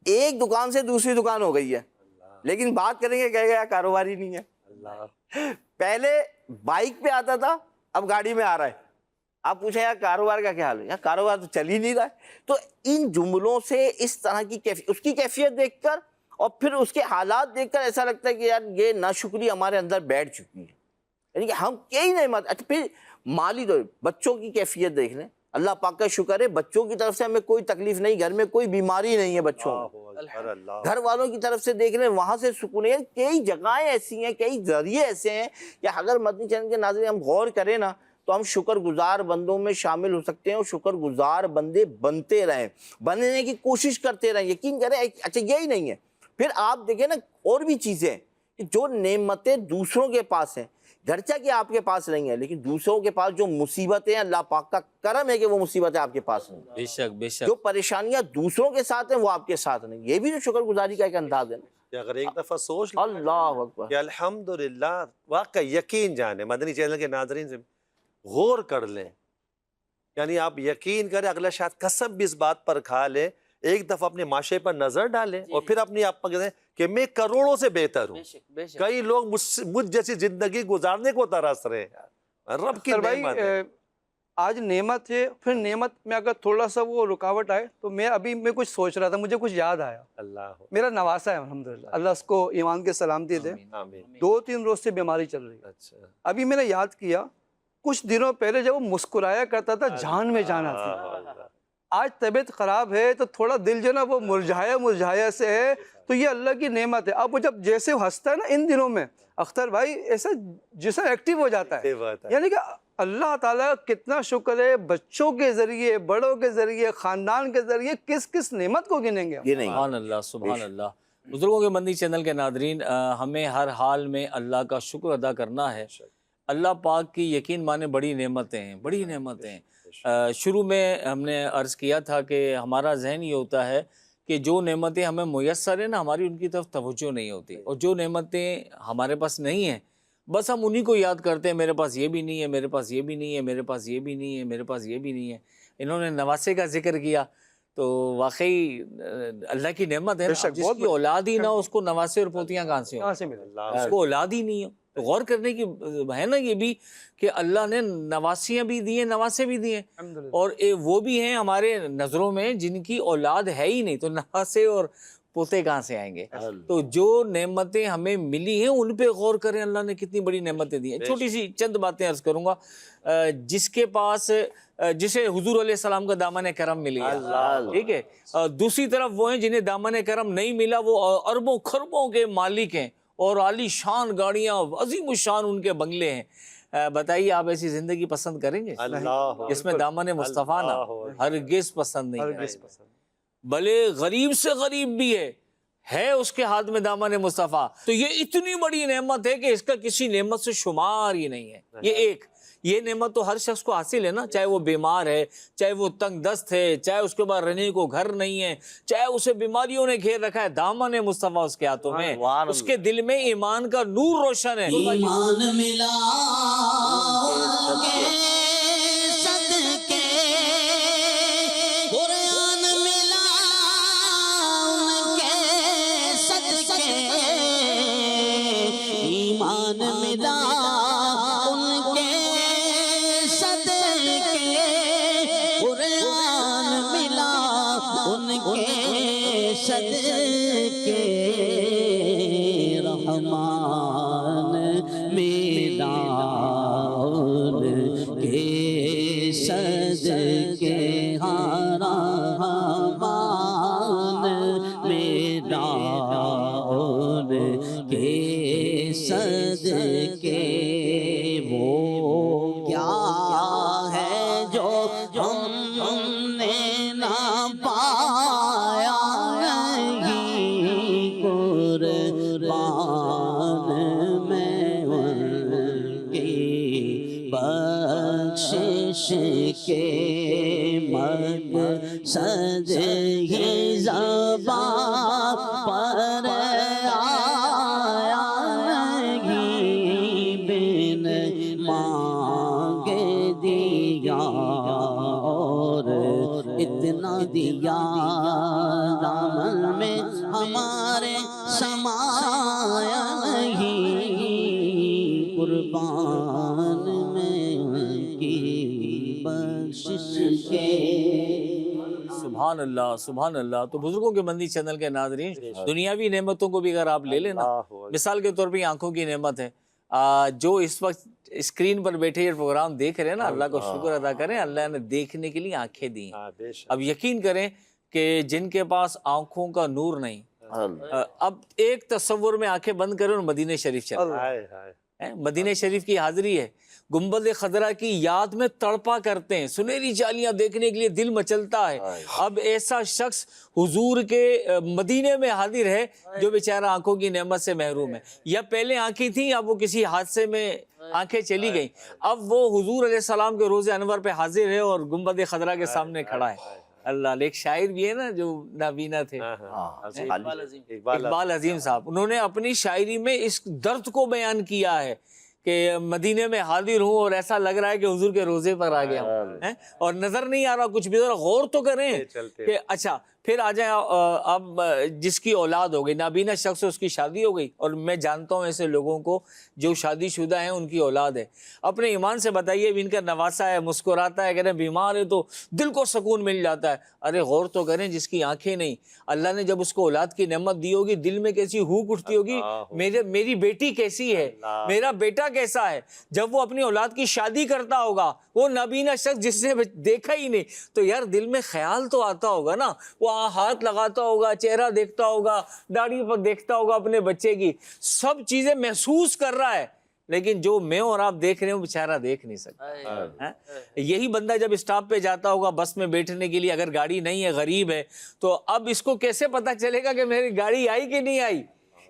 ایک دکان سے دوسری دکان ہو گئی ہے لیکن بات کریں گے کہے گا کاروبار ہی نہیں ہے. پہلے بائک پہ آتا تھا اب گاڑی میں آ رہا ہے. آپ پوچھیں یار کاروبار کا کیا حال ہے, یار کاروبار تو چل ہی نہیں رہا ہے. تو ان جملوں سے اس طرح کی اس کی کیفیت دیکھ کر اور پھر اس کے حالات دیکھ کر ایسا لگتا ہے کہ یار یہ ناشکری ہمارے اندر بیٹھ چکی ہے. یعنی کہ ہم کئی نعمت. اچھا پھر مالی طور بچوں کی کیفیت دیکھ لیں. اللہ پاک کا شکر ہے بچوں کی طرف سے ہمیں کوئی تکلیف نہیں, گھر میں کوئی بیماری نہیں ہے بچوں میں. گھر والوں کی طرف سے دیکھ لیں وہاں سے سکون ہے. کئی جگہیں ایسی ہیں, کئی ذریعے ایسے ہیں کہ اگر مدنی چینل کے ناظرین ہم غور کریں نا تو ہم شکر گزار بندوں میں شامل ہو سکتے ہیں اور شکر گزار بندے بنتے رہیں, بننے کی کوشش کرتے رہیں. یقین کریں. اچھا یہی نہیں ہے, پھر آپ دیکھیں نا اور بھی چیزیں جو نعمتیں دوسروں کے پاس ہیں, گرچہ کہ آپ کے پاس نہیں ہے لیکن دوسروں کے پاس جو مصیبتیں ہیں اللہ پاک کا کرم ہے کہ وہ مصیبتیں آپ کے پاس نہیں. بے شک بے شک. جو پریشانیاں دوسروں کے ساتھ ہیں وہ آپ کے ساتھ نہیں. یہ بھی جو شکر گزاری کا ایک انداز ہے. اگر ایک دفعہ سوچ لیں اللہ اکبر کہ الحمدللہ, واقعی یقین جانے مدنی چینل کے ناظرین سے غور کر لیں. یعنی آپ یقین کریں اگلا شاید قسم بھی اس بات پر کھا لے, ایک دفعہ اپنے معاشرے پر نظر ڈالیں اور پھر اپنی آپ پر کہتے ہیں کہ میں کروڑوں سے بہتر ہوں. کئی لوگ مجھ جیسی زندگی گزارنے کو ترس رہے ہیں. رب کی نعمت ہے. آج نعمت ہے, پھر نعمت میں اگر تھوڑا سا وہ رکاوٹ آئے تو میں کچھ سوچ رہا تھا, مجھے کچھ یاد آیا. اللہ میرا نواسا ہے الحمدللہ, اللہ اس کو ایمان کے سلامتی دے. 2-3 روز سے بیماری چل رہی ہے. اچھا ابھی میں نے یاد کیا کچھ دنوں پہلے جب وہ مسکرایا کرتا تھا جان میں جانا تھا. آج طبیعت خراب ہے تو تھوڑا دل جو نا وہ مرجھایا سے ہے, تو یہ اللہ کی نعمت ہے. اب وہ جب جیسے ہنستا ہے نا ان دنوں میں اختر بھائی ایسا جسم ایکٹیو ہو جاتا ہے. یعنی کہ اللہ تعالیٰ کتنا شکر ہے, بچوں کے ذریعے, بڑوں کے ذریعے, خاندان کے ذریعے کس کس نعمت کو گنیں گے. سبحان اللہ سبحان اللہ. بزرگوں کے مدنی چینل کے ناظرین, ہمیں ہر حال میں اللہ کا شکر ادا کرنا ہے. اللہ پاک کی یقین مانے بڑی نعمتیں ہیں, بڑی نعمتیں ہیں. شروع میں ہم نے عرض کیا تھا کہ ہمارا ذہن یہ ہوتا ہے کہ جو نعمتیں ہمیں میسر ہیں نا ہماری ان کی طرف توجہ نہیں ہوتی, اور جو نعمتیں ہمارے پاس نہیں ہیں بس ہم انہی کو یاد کرتے ہیں. میرے پاس یہ بھی نہیں ہے, میرے پاس یہ بھی نہیں ہے, میرے پاس یہ بھی نہیں ہے, میرے پاس یہ بھی نہیں ہے. انہوں نے نواسے کا ذکر کیا تو واقعی اللہ کی نعمت ہے. جس کی اولاد ہی نہ ہو اس کو نواسے اور پوتیاں کہاں سے ہوں, اس کو اولاد ہی نہیں ہو. تو غور کرنے کی ہے نا یہ بھی کہ اللہ نے نواسیاں بھی دی ہیں, نواسے بھی دیے ہیں, اور وہ بھی ہیں ہمارے نظروں میں جن کی اولاد ہے ہی نہیں, تو نواسے اور پوتے کہاں سے آئیں گے. تو جو نعمتیں ہمیں ملی ہیں ان پہ غور کریں, اللہ نے کتنی بڑی نعمتیں دی ہیں. چھوٹی سی چند باتیں عرض کروں گا. جس کے پاس جسے حضور علیہ السلام کا دامن کرم ملی ہے, ٹھیک ہے, دوسری طرف وہ ہیں جنہیں دامن کرم نہیں ملا, وہ اربوں خربوں کے مالک ہیں اور عالی شان گاڑیاں, عظیم الشان ان کے بنگلے ہیں. بتائیے آپ ایسی زندگی پسند کریں گے جس میں دامن مصطفیٰ نہ؟ ہرگز پسند نہیں کریں. بھلے غریب سے غریب بھی ہے اس کے ہاتھ میں دامن مصطفیٰ, تو یہ اتنی بڑی نعمت ہے کہ اس کا کسی نعمت سے شمار ہی نہیں ہے. یہ نعمت تو ہر شخص کو حاصل ہے نا, چاہے وہ بیمار ہے, چاہے وہ تنگ دست ہے, چاہے اس کے بعد رہنے کو گھر نہیں ہے, چاہے اسے بیماریوں نے گھیر رکھا ہے, دامن مصطفیٰ اس کے ہاتھوں میں, اس کے دل میں ایمان کا نور روشن ہے. ایمان ملا کے صدقے, قرآن ملا ان کے صدقے, ایمان ملا صدقے, رحمان میدان کے بخشش کے مقصد ہی زبان پر آیا نہیں، بن مانگے دیا اور اتنا دیا، دامن میں ہمارے سمایا نہیں، قربان میں ان کی بخشش کے۔ سبحان اللہ سبحان اللہ۔ تو بزرگوں کے مندی چینل کے ناظرین، دنیاوی نعمتوں کو بھی اگر آپ لے لینا، مثال کے طور پہ آنکھوں کی نعمت ہے، جو اس وقت اسکرین پر بیٹھے یہ پروگرام دیکھ رہے ہیں نا، اللہ کو شکر ادا کریں، اللہ نے دیکھنے کے لیے آنکھیں دی ہیں۔ اب یقین کریں کہ جن کے پاس آنکھوں کا نور نہیں، اب ایک تصور میں آنکھیں بند کریں اور مدینہ شریف چلیں، مدینہ شریف کی حاضری ہے، گنبد خضرا کی یاد میں تڑپا کرتے ہیں، سنہری جالیاں دیکھنے کے لیے دل مچلتا ہے۔ اب ایسا شخص حضور کے مدینے میں حاضر ہے جو بیچارہ آنکھوں کی نعمت سے محروم ہے، یا پہلے آنکھیں تھیں اب وہ کسی حادثے میں آنکھیں چلی گئیں، اب وہ حضور علیہ السلام کے روز انور پہ حاضر ہے اور گنبد خضرا کے سامنے کھڑا ہے۔ اللہ، ایک شاعر بھی ہے نا جو نابینا تھے، اقبال عظیم صاحب، انہوں نے اپنی شاعری میں اس درد کو بیان کیا ہے کہ مدینے میں حاضر ہوں اور ایسا لگ رہا ہے کہ حضور کے روزے پر آ گیا ہوں، اور نظر نہیں آ رہا کچھ بھی، ذرا غور تو کریں کہ اچھا پھر آ جائیں۔ اب جس کی اولاد ہو گئی، نابینا شخص اس کی شادی ہو گئی، اور میں جانتا ہوں ایسے لوگوں کو جو شادی شدہ ہیں، ان کی اولاد ہے، اپنے ایمان سے بتائیے ان کا نواسا ہے، مسکراتا ہے، کہتے ہیں بیمار ہے تو دل کو سکون مل جاتا ہے۔ ارے غور تو کریں، جس کی آنکھیں نہیں، اللہ نے جب اس کو اولاد کی نعمت دی ہوگی، دل میں کیسی ہوک اٹھتی ہوگی، میری بیٹی کیسی ہے، میرا بیٹا کیسا ہے۔ جب وہ اپنی اولاد کی شادی کرتا ہوگا، وہ نابینا شخص جس نے دیکھا ہی نہیں، تو یار دل میں خیال تو آتا ہوگا نا، وہ ہاتھ لگاتا ہوگا، چہرہ دیکھتا ہوگا، داڑھی پر دیکھتا ہوگا اپنے بچے کی، سب چیزیں محسوس کر رہا ہے، لیکن جو میں اور آپ دیکھ رہے ہیں وہ بیچارہ دیکھ نہیں سکتا۔ یہی بندہ جب اسٹاپ پہ جاتا ہوگا بس میں بیٹھنے کے لیے، اگر گاڑی نہیں ہے، غریب ہے، تو اب اس کو کیسے پتا چلے گا کہ میری گاڑی آئی کہ نہیں آئی؟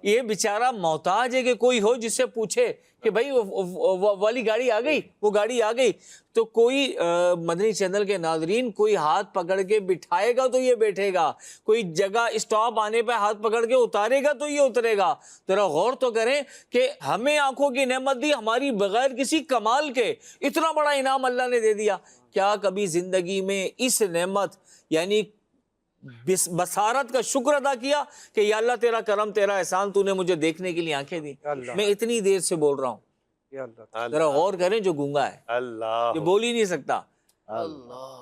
یہ بیچارہ محتاج ہے کہ کوئی ہو جس سے پوچھے کہ بھائی والی گاڑی آ گئی، وہ گاڑی آ گئی۔ تو کوئی مدنی چینل کے ناظرین کوئی ہاتھ پکڑ کے بٹھائے گا تو یہ بیٹھے گا، کوئی جگہ اسٹاپ آنے پہ ہاتھ پکڑ کے اتارے گا تو یہ اترے گا۔ ذرا غور تو کریں کہ ہمیں آنکھوں کی نعمت دی، ہماری بغیر کسی کمال کے اتنا بڑا انعام اللہ نے دے دیا، کیا کبھی زندگی میں اس نعمت یعنی بصارت کا شکر ادا کیا کہ یا اللہ تیرا کرم، تیرا احسان، تو نے مجھے دیکھنے کے لیے آنکھیں دی، میں اتنی دیر سے بول رہا ہوں۔ ذرا غور کریں، جو گونگا ہے، جو بول ہی نہیں سکتا،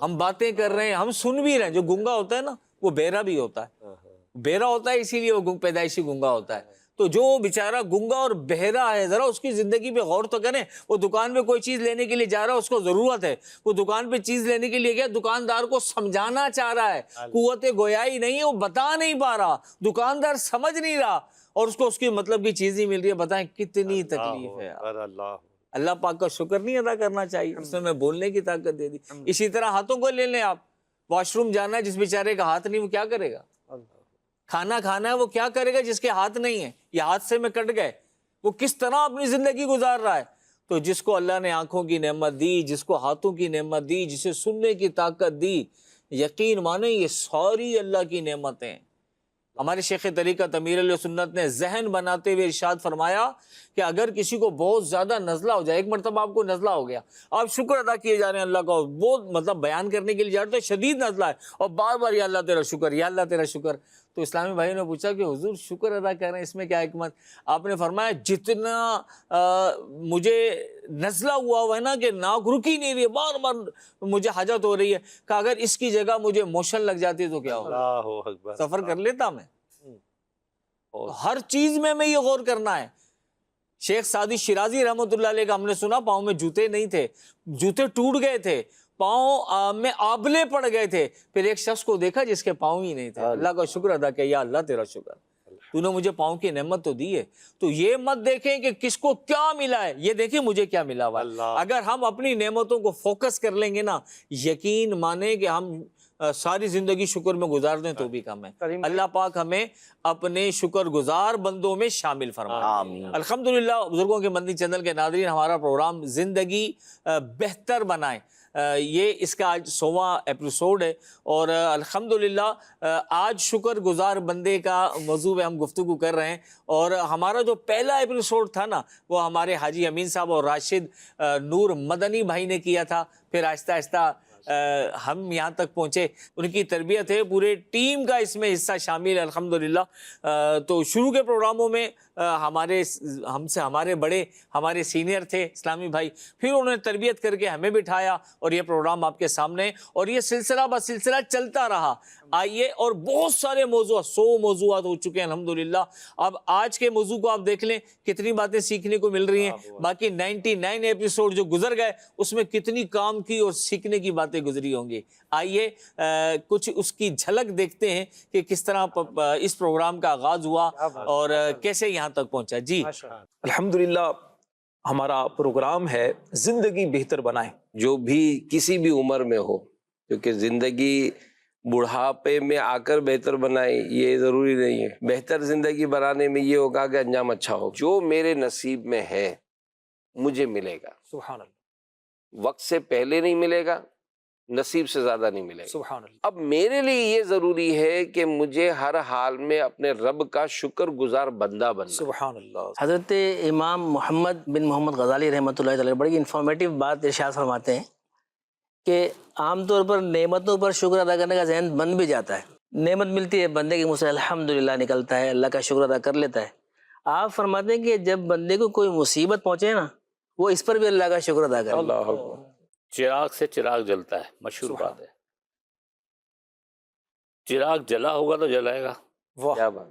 ہم باتیں کر رہے ہیں، ہم سن بھی رہے ہیں، جو گونگا ہوتا ہے نا وہ بہرا بھی ہوتا ہے، بہرا ہوتا ہے اسی لیے وہ پیدائشی گونگا ہوتا ہے۔ تو جو بیچارہ گونگا اور بہرا ہے، ذرا اس کی زندگی پہ غور تو کریں۔ وہ دکان پہ کوئی چیز لینے کے لیے جا رہا ہے، اس کو ضرورت ہے، وہ دکان پہ چیز لینے کے لیے گیا، دکاندار کو سمجھانا چاہ رہا ہے، قوت گویائی نہیں ہے، وہ بتا نہیں پا رہا، دکاندار سمجھ نہیں رہا، اور اس کو اس کی مطلب کی چیز نہیں مل رہی ہے۔ بتائیں کتنی تکلیف ہے۔ اللہ پاک کا شکر نہیں ادا کرنا چاہیے، اس نے ہمیں بولنے کی طاقت دے دی۔ اسی طرح ہاتھوں کو لے لیں، آپ واش روم جانا ہے، جس بیچارے کا ہاتھ نہیں وہ کیا کرے گا؟ کھانا کھانا ہے وہ کیا کرے گا جس کے ہاتھ نہیں ہے، یہ حادثے میں کٹ گئے، وہ کس طرح اپنی زندگی گزار رہا ہے؟ تو جس کو اللہ نے آنکھوں کی نعمت دی، جس کو ہاتھوں کی نعمت دی، جسے سننے کی طاقت دی، یقین مانیں یہ ساری اللہ کی نعمتیں ہیں۔ ہمارے شیخ طریقت امیر علیہ سنت نے ذہن بناتے ہوئے ارشاد فرمایا کہ اگر کسی کو بہت زیادہ نزلہ ہو جائے، ایک مرتبہ آپ کو نزلہ ہو گیا، آپ شکر ادا کیے جا رہے ہیں اللہ کا، بہت مطلب بیان کرنے کے لیے جا رہے ہیں تو شدید نزلہ ہے، اور بار بار یا اللہ تیرا شکر، یا اللہ تیرا شکر، تو اسلامی بھائیوں نے پوچھا کہ حضور شکر ادا کر رہے ہیں، اس میں کیا حکمت؟ آپ نے فرمایا جتنا مجھے نزلہ ہوا ہے نا کہ ناک رک ہی نہیں رہی ہے، بار بار مجھے حاجت ہو رہی ہے، کہ اگر اس کی جگہ مجھے موشن لگ جاتی تو کیا ہوگا؟ سفر کر لیتا میں۔ ہر چیز میں ہمیں یہ غور کرنا ہے۔ شیخ سعدی شیرازی رحمۃ اللہ علیہ کا ہم نے سنا پاؤں میں جوتے نہیں تھے، جوتے ٹوٹ گئے تھے، پاؤں میں آبلے پڑ گئے تھے، پھر ایک شخص کو دیکھا جس کے پاؤں ہی نہیں تھے، اللہ کا شکر ادا کیا، یا اللہ تیرا شکر، تو نے مجھے پاؤں کی نعمت تو دی ہے۔ تو یہ مت دیکھیں کہ کس کو کیا ملا ہے، یہ دیکھیں مجھے کیا ملا ہوا ہے۔ اگر ہم اپنی نعمتوں کو فوکس کر لیں گے نا، یقین مانیں کہ ہم ساری زندگی شکر میں گزار دیں تو بھی کم ہے۔ اللہ پاک ہمیں اپنے شکر گزار بندوں میں شامل فرمائے۔ آمین۔ الحمدللہ بزرگوں کے مدنی چینل کے ناظرین، ہمارا پروگرام زندگی بہتر بنائیں، یہ اس کا آج 100واں ایپیسوڈ ہے، اور الحمدللہ آج شکر گزار بندے کا موضوع پہ ہم گفتگو کر رہے ہیں۔ اور ہمارا جو پہلا ایپیسوڈ تھا نا، وہ ہمارے حاجی امین صاحب اور راشد نور مدنی بھائی نے کیا تھا، پھر آہستہ آہستہ ہم یہاں تک پہنچے، ان کی تربیت ہے، پورے ٹیم کا اس میں حصہ شامل ہے الحمدللہ۔ تو شروع کے پروگراموں میں ہم سے ہمارے بڑے، ہمارے سینئر تھے اسلامی بھائی، پھر انہوں نے تربیت کر کے ہمیں بٹھایا، اور یہ پروگرام آپ کے سامنے، اور یہ سلسلہ بہ سلسلہ چلتا رہا۔ آئیے، اور بہت سارے موضوعات، 100 موضوعات ہو چکے ہیں الحمدللہ۔ اب آج کے موضوع کو آپ دیکھ لیں، کتنی باتیں سیکھنے کو مل رہی ہیں، باقی 99 ایپیسوڈ جو گزر گئے اس میں کتنی کام کی اور سیکھنے کی باتیں گزری ہوں گی۔ آئیے کچھ اس کی جھلک دیکھتے ہیں کہ کس طرح اس پروگرام کا آغاز ہوا اور کیسے یہاں تک پہنچا۔ جی الحمدللہ ہمارا پروگرام ہے زندگی بہتر بنائیں۔ جو بھی کسی بھی عمر میں ہو، کیونکہ زندگی بڑھاپے میں آ کر بہتر بنائیں یہ ضروری نہیں ہے، بہتر زندگی بنانے میں یہ ہوگا کہ انجام اچھا ہو۔ جو میرے نصیب میں ہے مجھے ملے گا، سبحان اللہ، وقت سے پہلے نہیں ملے گا، نصیب سے زیادہ نہیں ملے گا۔ سبحان اللہ۔ اب میرے لیے یہ ضروری ہے کہ مجھے ہر حال میں اپنے رب کا شکر گزار بندہ بننا۔ سبحان اللہ۔ حضرت امام محمد بن محمد غزالی رحمۃ اللہ علیہ بڑی انفارمیٹیو بات ارشاد فرماتے ہیں کہ عام طور پر نعمتوں پر شکر ادا کرنے کا ذہن بن بھی جاتا ہے، نعمت ملتی ہے، بندے کے منہ سے الحمدللہ نکلتا ہے، اللہ کا شکر ادا کر لیتا ہے۔ آپ فرماتے ہیں کہ جب بندے کو کوئی مصیبت پہنچے نا، وہ اس پر بھی اللہ کا شکر ادا کرے۔ اللہ اکبر۔ چراغ سے چراغ جلتا ہے، مشہور بات ہے، چراغ جلا ہوگا تو جلائے گا، کیا بات۔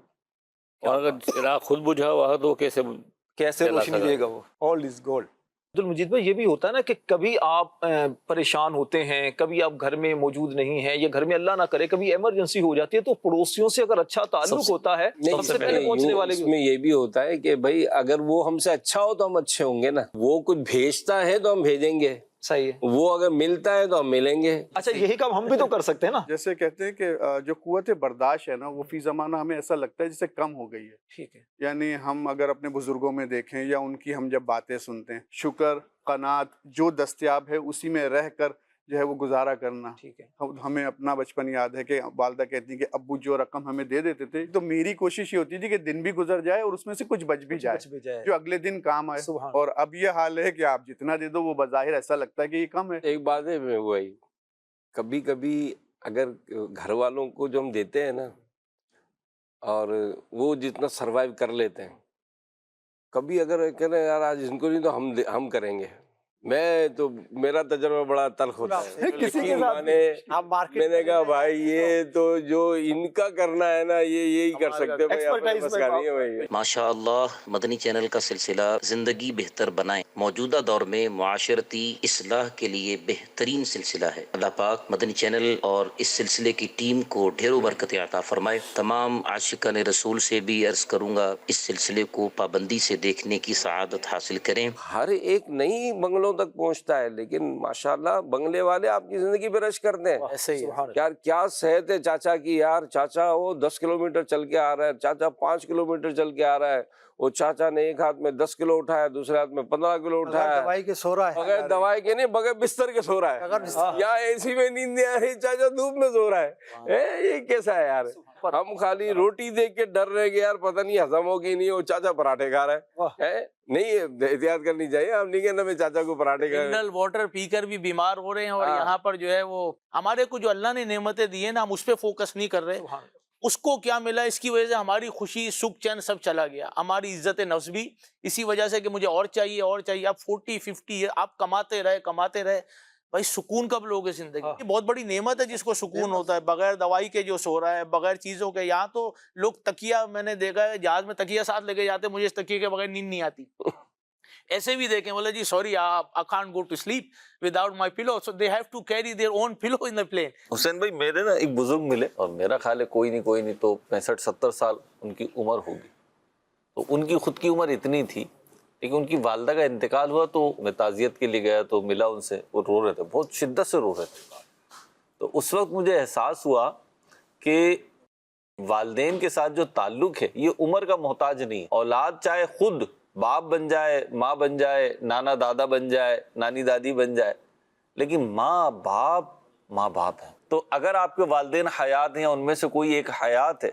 اور اگر چراغ خود بجھا ہوا ہے تو وہ کیسے روشنی دے گا وہ؟ آل از گولڈ۔ عبدالمجید بھائی، یہ بھی ہوتا ہے نا کہ کبھی آپ پریشان ہوتے ہیں، کبھی آپ گھر میں موجود نہیں ہیں، یا گھر میں اللہ نہ کرے کبھی ایمرجنسی ہو جاتی ہے، تو پڑوسیوں سے اگر اچھا تعلق ہوتا ہے، سب سے پہلے پہنچنے والے اس میں یہ بھی ہوتا ہے کہ بھائی اگر وہ ہم سے اچھا ہو تو ہم اچھے ہوں گے نا، وہ کچھ بھیجتا ہے تو ہم بھیجیں گے، صحیح ہے، وہ اگر ملتا ہے تو ہم ملیں گے۔ اچھا یہی کام ہم بھی تو کر سکتے ہیں نا۔ جیسے کہتے ہیں کہ جو قوت برداشت ہے نا، وہ فی زمانہ ہمیں ایسا لگتا ہے جیسے کم ہو گئی ہے۔ ٹھیک ہے، یعنی ہم اگر اپنے بزرگوں میں دیکھیں یا ان کی ہم جب باتیں سنتے ہیں، شکر، قناعت جو دستیاب ہے اسی میں رہ کر جو ہے وہ گزارا کرنا۔ ٹھیک ہے، ہمیں اپنا بچپن یاد ہے کہ والدہ کہتی ہیں کہ ابو جو رقم ہمیں دے دیتے تھے تو میری کوشش یہ ہوتی تھی کہ دن بھی گزر جائے اور اس میں سے کچھ بچ بھی جائے جو اگلے دن کام آئے۔ اور اب یہ حال ہے کہ آپ جتنا دے دو وہ بظاہر ایسا لگتا ہے کہ یہ کم ہے۔ ایک بات ہے میں وہی کبھی کبھی اگر گھر والوں کو جو ہم دیتے ہیں نا اور وہ جتنا سروائیو کر لیتے ہیں، کبھی اگر کہنا یار آج ان کو نہیں تو ہم کریں گے، میں تو میرا تجربہ بڑا تلخ ہوتا ہے کسی کے ساتھ میں نے کہا بھائی یہ تو جو ان کا کرنا ہے نا یہی کر سکتے ہیں۔ ماشاء اللہ مدنی چینل کا سلسلہ زندگی بہتر بنائیں موجودہ دور میں معاشرتی اصلاح کے لیے بہترین سلسلہ ہے۔ اللہ پاک مدنی چینل اور اس سلسلے کی ٹیم کو ڈھیروں برکتیں عطا فرمائے۔ تمام عاشقان رسول سے بھی عرض کروں گا اس سلسلے کو پابندی سے دیکھنے کی سعادت حاصل کریں۔ ہر ایک نئی بنگلوں تک پہنچتا ہے، لیکن ماشاءاللہ بنگلے والے آپ کی زندگی پہ رش کرتے ہیں۔ ایسے ہی یار کیا صحت ہے چاچا کی، یار چاچا وہ 10 کلومیٹر چل کے آ رہا ہے، چاچا 5 کلومیٹر چل کے آ رہا ہے، وہ چاچا نے ایک ہاتھ میں 10 کلو اٹھایا، دوسرے ہاتھ میں 15 کلو اٹھایا، دوائی کے سو رہا ہے، بغیر دوائی کے نہیں، بغیر بستر کے سو رہا ہے، یا اے سی میں نیند نہیں آ رہی، چاچا دھوپ میں سو رہا ہے۔ یہ کیسا ہے یار؟ ہم خالی روٹی دیکھ کے ڈر رہے کہ یار پتہ نہیں ہضم ہوگی نہیں، وہ چاچا پراٹھے کھا رہا ہے۔ نہیں احتیاط کرنی چاہیے، ہم نہیں کہنا میں چاچا کو پراٹھے کھا رہا منرل واٹر پی کر بھی بیمار ہو رہے ہیں، اور یہاں پر جو ہے وہ ہمارے کو جو اللہ نے نعمتیں دی ہیں نا، ہم اس پہ فوکس نہیں کر رہے۔ اس کو کیا ملا، اس کی وجہ سے ہماری خوشی، سکھ، چین سب چلا گیا، ہماری عزت نفس بھی اسی وجہ سے کہ مجھے اور چاہیے اور چاہیے۔ آپ 40-50 آپ کماتے رہے بھائی، سکون کب لوگے زندگی؟ یہ بہت بڑی نعمت ہے جس کو سکون ہوتا ہے، بغیر دوائی کے جو سو رہا ہے، بغیر چیزوں کے۔ یہاں تو لوگ تکیہ، میں نے دیکھا ہے جہاز میں تکیہ ساتھ لے کے جاتے، مجھے اس تکیے کے بغیر نیند نہیں آتی۔ ایسے بھی دیکھیں، بولے جی sorry I can't go to sleep without my pillow, so they have to carry their own pillow in the plane۔ حسین بھائی، میرے نا ایک بزرگ ملے اور میرا خیال ہے کوئی نہیں تو 65-70 سال ان کی عمر ہوگی، تو ان کی خود کی عمر اتنی تھی، لیکن ان کی والدہ کا انتقال ہوا تو میں تعزیت کے لیے گیا تو ملا ان سے، وہ رو رہے تھے، بہت شدت سے رو رہے تھے۔ تو اس وقت مجھے احساس ہوا کہ والدین کے ساتھ جو تعلق ہے یہ عمر کا محتاج نہیں ہے. اولاد چاہے خود باپ بن جائے، ماں بن جائے، نانا دادا بن جائے، نانی دادی بن جائے، لیکن ماں باپ ہے. تو اگر آپ کے والدین حیات ہیں، ان میں سے کوئی ایک حیات ہے،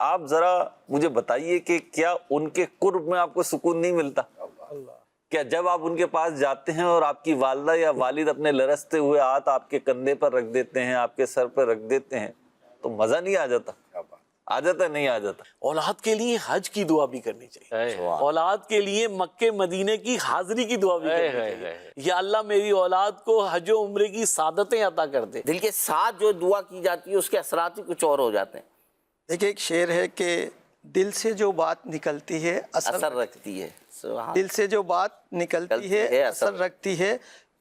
آپ ذرا مجھے بتائیے کہ کیا ان کے قرب میں آپ کو سکون نہیں ملتا؟ کیا جب آپ ان کے پاس جاتے ہیں اور آپ کی والدہ یا والد اپنے لرزتے ہوئے ہاتھ آپ کے کندھے پر رکھ دیتے ہیں، آپ کے سر پر رکھ دیتے ہیں، تو مزہ نہیں آ جاتا؟ آ جاتا ہے، نہیں آ جاتا؟ اولاد کے لیے حج کی دعا بھی کرنی چاہیے، اولاد کے لیے مکے مدینے کی حاضری کی دعا بھی کرنی چاہیے. یا اللہ میری اولاد کو حج و عمرے کی سعادتیں عطا کر دے. دل کے ساتھ جو دعا کی جاتی ہے اس کے اثرات ہی کچھ اور ہو جاتے ہیں. دیکھیں ایک شعر ہے کہ دل سے جو بات نکلتی ہے اثر رکھتی ہے. دل سے جو بات نکلتی ہے اثر رکھتی ہے،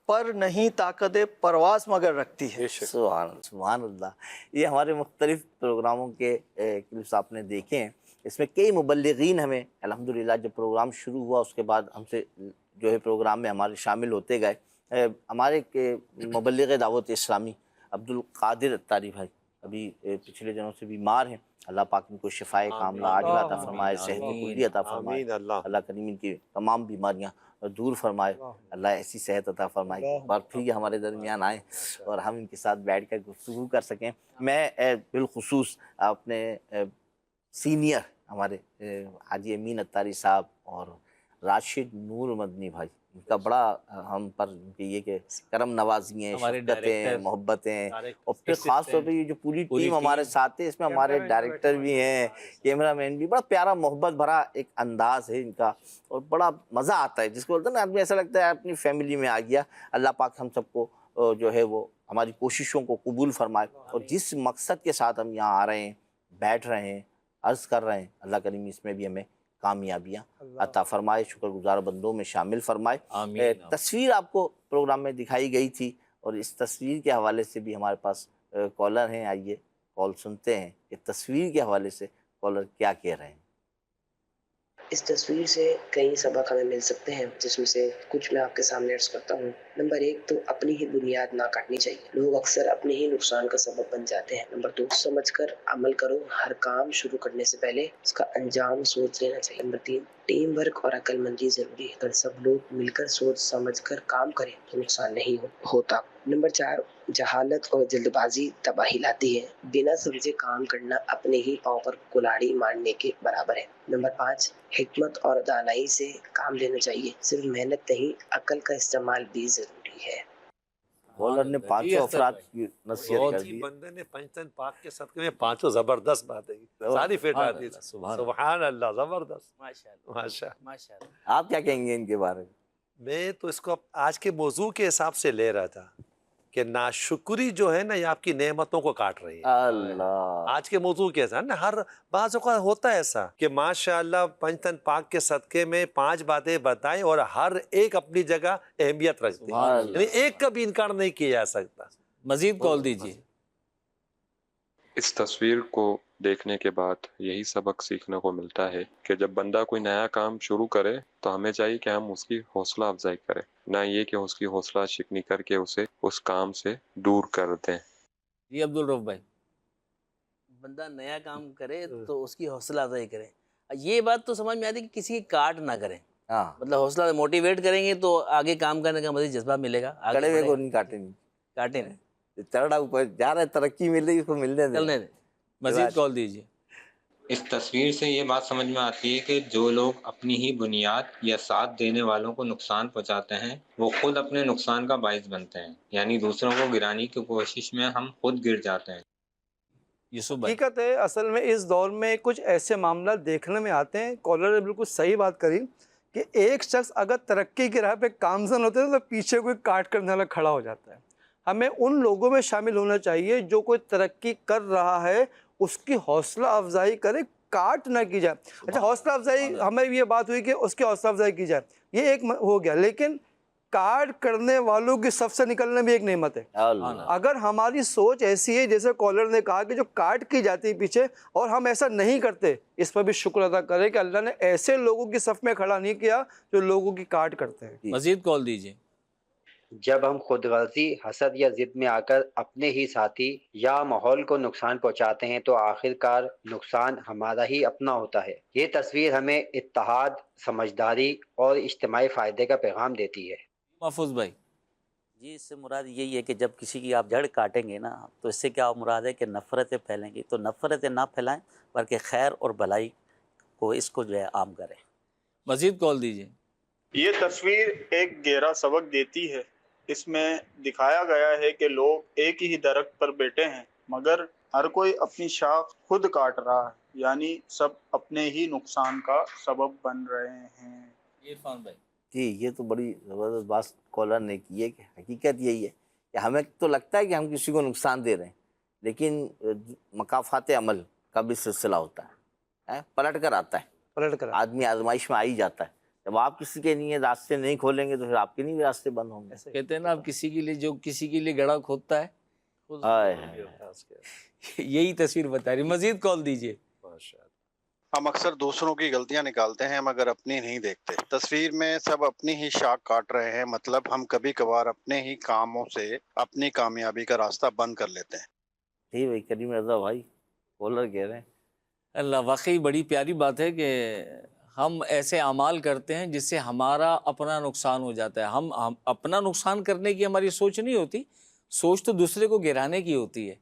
پر نہیں طاقت پرواز مگر رکھتی ہے. سبحان اللہ. یہ ہمارے مختلف پروگراموں کے کلپس آپ نے دیکھے ہیں، اس میں کئی مبلغین ہمیں الحمدللہ جب پروگرام شروع ہوا اس کے بعد ہم سے جو ہے پروگرام میں ہمارے شامل ہوتے گئے. ہمارے مبلغ دعوت اسلامی عبدالقادر اتاری بھائی ابھی پچھلے دنوں سے بیمار ہیں، اللہ پاک ان کو شفائے کاملہ عاجلہ عطا فرمائے، صحت کلی عطا فرمائے، اللہ کریم ان کی تمام بیماریاں دور فرمائے، اللہ ایسی صحت عطا فرمائے اور پھر یہ ہمارے درمیان آئیں اور ہم ان کے ساتھ بیٹھ کر گفتگو کر سکیں. میں بالخصوص اپنے سینئر ہمارے حاجی امین اتاری صاحب اور راشد نور مدنی بھائی، ان کا بڑا ہم پر یہ کہ کرم نوازی ہیں، شفقتیں، محبتیں، اور پھر خاص طور پہ یہ جو پوری ٹیم ہمارے ساتھ ہے، اس میں ہمارے ڈائریکٹر بھی ہیں، کیمرہ مین بھی. بڑا پیارا محبت بھرا ایک انداز ہے ان کا اور بڑا مزہ آتا ہے، جس کو بولتے ہیں نا آدمی ایسا لگتا ہے اپنی فیملی میں آ گیا. اللہ پاک ہم سب کو جو ہے وہ ہماری کوششوں کو قبول فرمائے، اور جس مقصد کے ساتھ ہم یہاں آ رہے ہیں، بیٹھ رہے ہیں، عرض کر رہے ہیں، اللہ کریم اس میں بھی ہمیں کامیابیاں عطا فرمائے، شکر گزار بندوں میں شامل فرمائے. تصویر آپ کو پروگرام میں دکھائی گئی تھی اور اس تصویر کے حوالے سے بھی ہمارے پاس کالر ہیں، آئیے کال سنتے ہیں کہ تصویر کے حوالے سے کالر کیا کہہ رہے ہیں. اس تصویر سے کئی سبق ہمیں مل سکتے ہیں، جس میں سے کچھ میں آپ کے سامنے عرض کرتا ہوں. نمبر 1 تو اپنی ہی بنیاد نہ کاٹنی چاہیے، لوگ اکثر اپنے ہی نقصان کا سبب بن جاتے ہیں. نمبر 2 سمجھ کر عمل کرو، ہر کام شروع کرنے سے پہلے اس کا انجام سوچ لینا چاہیے. نمبر 3 ٹیم ورک اور عقل مندی ضروری ہے، اگر سب لوگ مل کر سوچ سمجھ کر کام کریں تو نقصان نہیں ہوتا. نمبر 4 جہالت اور جلد بازی تباہی لاتی ہے، بنا سمجھے کام کرنا اپنے ہی پاؤں پر کلاڑی مارنے کے برابر ہے. نمبر 5 حکمت اور دانائی سے کام لینا چاہیے، صرف محنت نہیں عقل کا استعمال بھی ضروری ہے. کالر نے 5 افراد کی نصیحت کر دی. بندے نے پنجتن پاک کے صدقے میں 5 زبردست باتیں ساری فٹ آتی. سبحان اللہ، زبردست، ماشاءاللہ. آپ کیا کہیں گے ان کے بارے میں؟ میں تو اس کو آج کے موضوع کے حساب سے لے رہا تھا کہ ناشکری جو ہے نا یہ آپ کی نعمتوں کو کاٹ رہی ہے. اللہ، آج کے موضوع کے حساب نا ہر بعض اوقات ہوتا ہے ایسا کہ ماشاءاللہ پنجتن پاک کے صدقے میں 5 باتیں بتائیں اور ہر ایک اپنی جگہ اہمیت رکھتی ہے، یعنی ایک کا بھی انکار نہیں کیا جا سکتا. مزید کال دیجیے. اس تصویر کو دیکھنے کے بعد یہی سبق سیکھنے کو ملتا ہے کہ جب بندہ کوئی نیا کام شروع کرے تو ہمیں چاہیے کہ ہم اس کی حوصلہ افزائی کریں، نہ یہ کہ اس کی حوصلہ شکنی کر کے اسے اس کام سے دور کر دیں. جی عبدالرؤف بھائی. بندہ نیا کام کرے تو اس کی حوصلہ افزائی کرے. یہ بات تو سمجھ میں آتی ہے کہ کسی کی کاٹ نہ کریں، مطلب حوصلہ موٹیویٹ کریں گے تو آگے کام کرنے کا مزید جذبہ ملے گا. کڑے ہوئے کو نہیں کاٹیں گے، کاٹیں نہیں، چڑھا اوپر جا رہا ہے، ترقی مل رہی ہے، اس کو ملنے دیں. مزید کال دیجیے. اس تصویر سے یہ بات سمجھ میں آتی ہے کہ جو لوگ اپنی ہی بنیاد یا ساتھ دینے والوں کو نقصان پہنچاتے ہیں وہ خود اپنے نقصان کا باعث بنتے ہیں، یعنی دوسروں کو گرانے کی کوشش میں ہم خود گر جاتے ہیں. حقیقت ہے اصل میں اس دور میں کچھ ایسے معاملات دیکھنے میں آتے ہیں. کالر نے بالکل صحیح بات کری کہ ایک شخص اگر ترقی کی راہ پہ گامزن ہوتے ہیں تو پیچھے کوئی کاٹ کرنے والا کھڑا ہو جاتا ہے. ہمیں ان لوگوں میں شامل ہونا چاہیے جو کوئی ترقی کر رہا ہے اس کی حوصلہ افزائی کرے، کاٹ نہ کی جائے. اچھا حوصلہ افزائی ہمیں یہ بات ہوئی کہ اس کی حوصلہ افزائی کی جائے، یہ ایک ہو گیا، لیکن کاٹ کرنے والوں کی صف سے نکلنا بھی ایک نعمت ہے. اگر ہماری سوچ ایسی ہے جیسے کالر نے کہا کہ جو کاٹ کی جاتی ہے پیچھے اور ہم ایسا نہیں کرتے، اس پر بھی شکر ادا کریں کہ اللہ نے ایسے لوگوں کی صف میں کھڑا نہیں کیا جو لوگوں کی کاٹ کرتے ہیں. مزید کال دیجیے. جب ہم خود غرضی، حسد یا ضد میں آ کر اپنے ہی ساتھی یا ماحول کو نقصان پہنچاتے ہیں تو آخرکار نقصان ہمارا ہی اپنا ہوتا ہے۔ یہ تصویر ہمیں اتحاد، سمجھداری اور اجتماعی فائدے کا پیغام دیتی ہے۔ محفوظ بھائی جی، اس سے مراد یہی ہے کہ جب کسی کی آپ جڑ کاٹیں گے نا تو اس سے کیا مراد ہے کہ نفرتیں پھیلیں گی، تو نفرتیں نہ پھیلائیں بلکہ خیر اور بھلائی کو اس کو جو ہے عام کریں۔ مزید کال دیجیے۔ یہ تصویر ایک گہرا سبق دیتی ہے۔ اس میں دکھایا گیا ہے کہ لوگ ایک ہی درخت پر بیٹھے ہیں مگر ہر کوئی اپنی شاخ خود کاٹ رہا ہے، یعنی سب اپنے ہی نقصان کا سبب بن رہے ہیں۔ عرفان بھائی جی، یہ تو بڑی زبردست بات کالر نے کی ہے کہ حقیقت یہی ہے کہ ہمیں تو لگتا ہے کہ ہم کسی کو نقصان دے رہے ہیں، لیکن مکافات عمل کا بھی سلسلہ ہوتا ہے، پلٹ کر آتا ہے، آدمی آزمائش میں آ ہی جاتا ہے۔ جب آپ کسی کے لیے راستے نہیں کھولیں گے تو پھر آپ کے لیے بھی راستے بند ہوں گے۔ کہتے ہیں نا، آپ کسی کے لیے جو کسی کے لیے گڑھا کھودتا ہے یہی تصویر بتا رہی۔ مزید کال دیجیے۔ ہم اکثر دوسروں کی غلطیاں نکالتے ہیں مگر اپنی نہیں دیکھتے۔ تصویر میں سب اپنی ہی شاخ کاٹ رہے ہیں، مطلب ہم کبھی کبھار اپنے ہی کاموں سے اپنی کامیابی کا راستہ بند کر لیتے ہیں۔ جی بھائی، کریم رضا بھائی کالر کہہ رہے ہیں۔ اللہ، واقعی بڑی پیاری بات ہے کہ ہم ایسے اعمال کرتے ہیں جس سے ہمارا اپنا نقصان ہو جاتا ہے۔ ہم اپنا نقصان کرنے کی ہماری سوچ نہیں ہوتی، سوچ تو دوسرے کو گرانے کی ہوتی ہے۔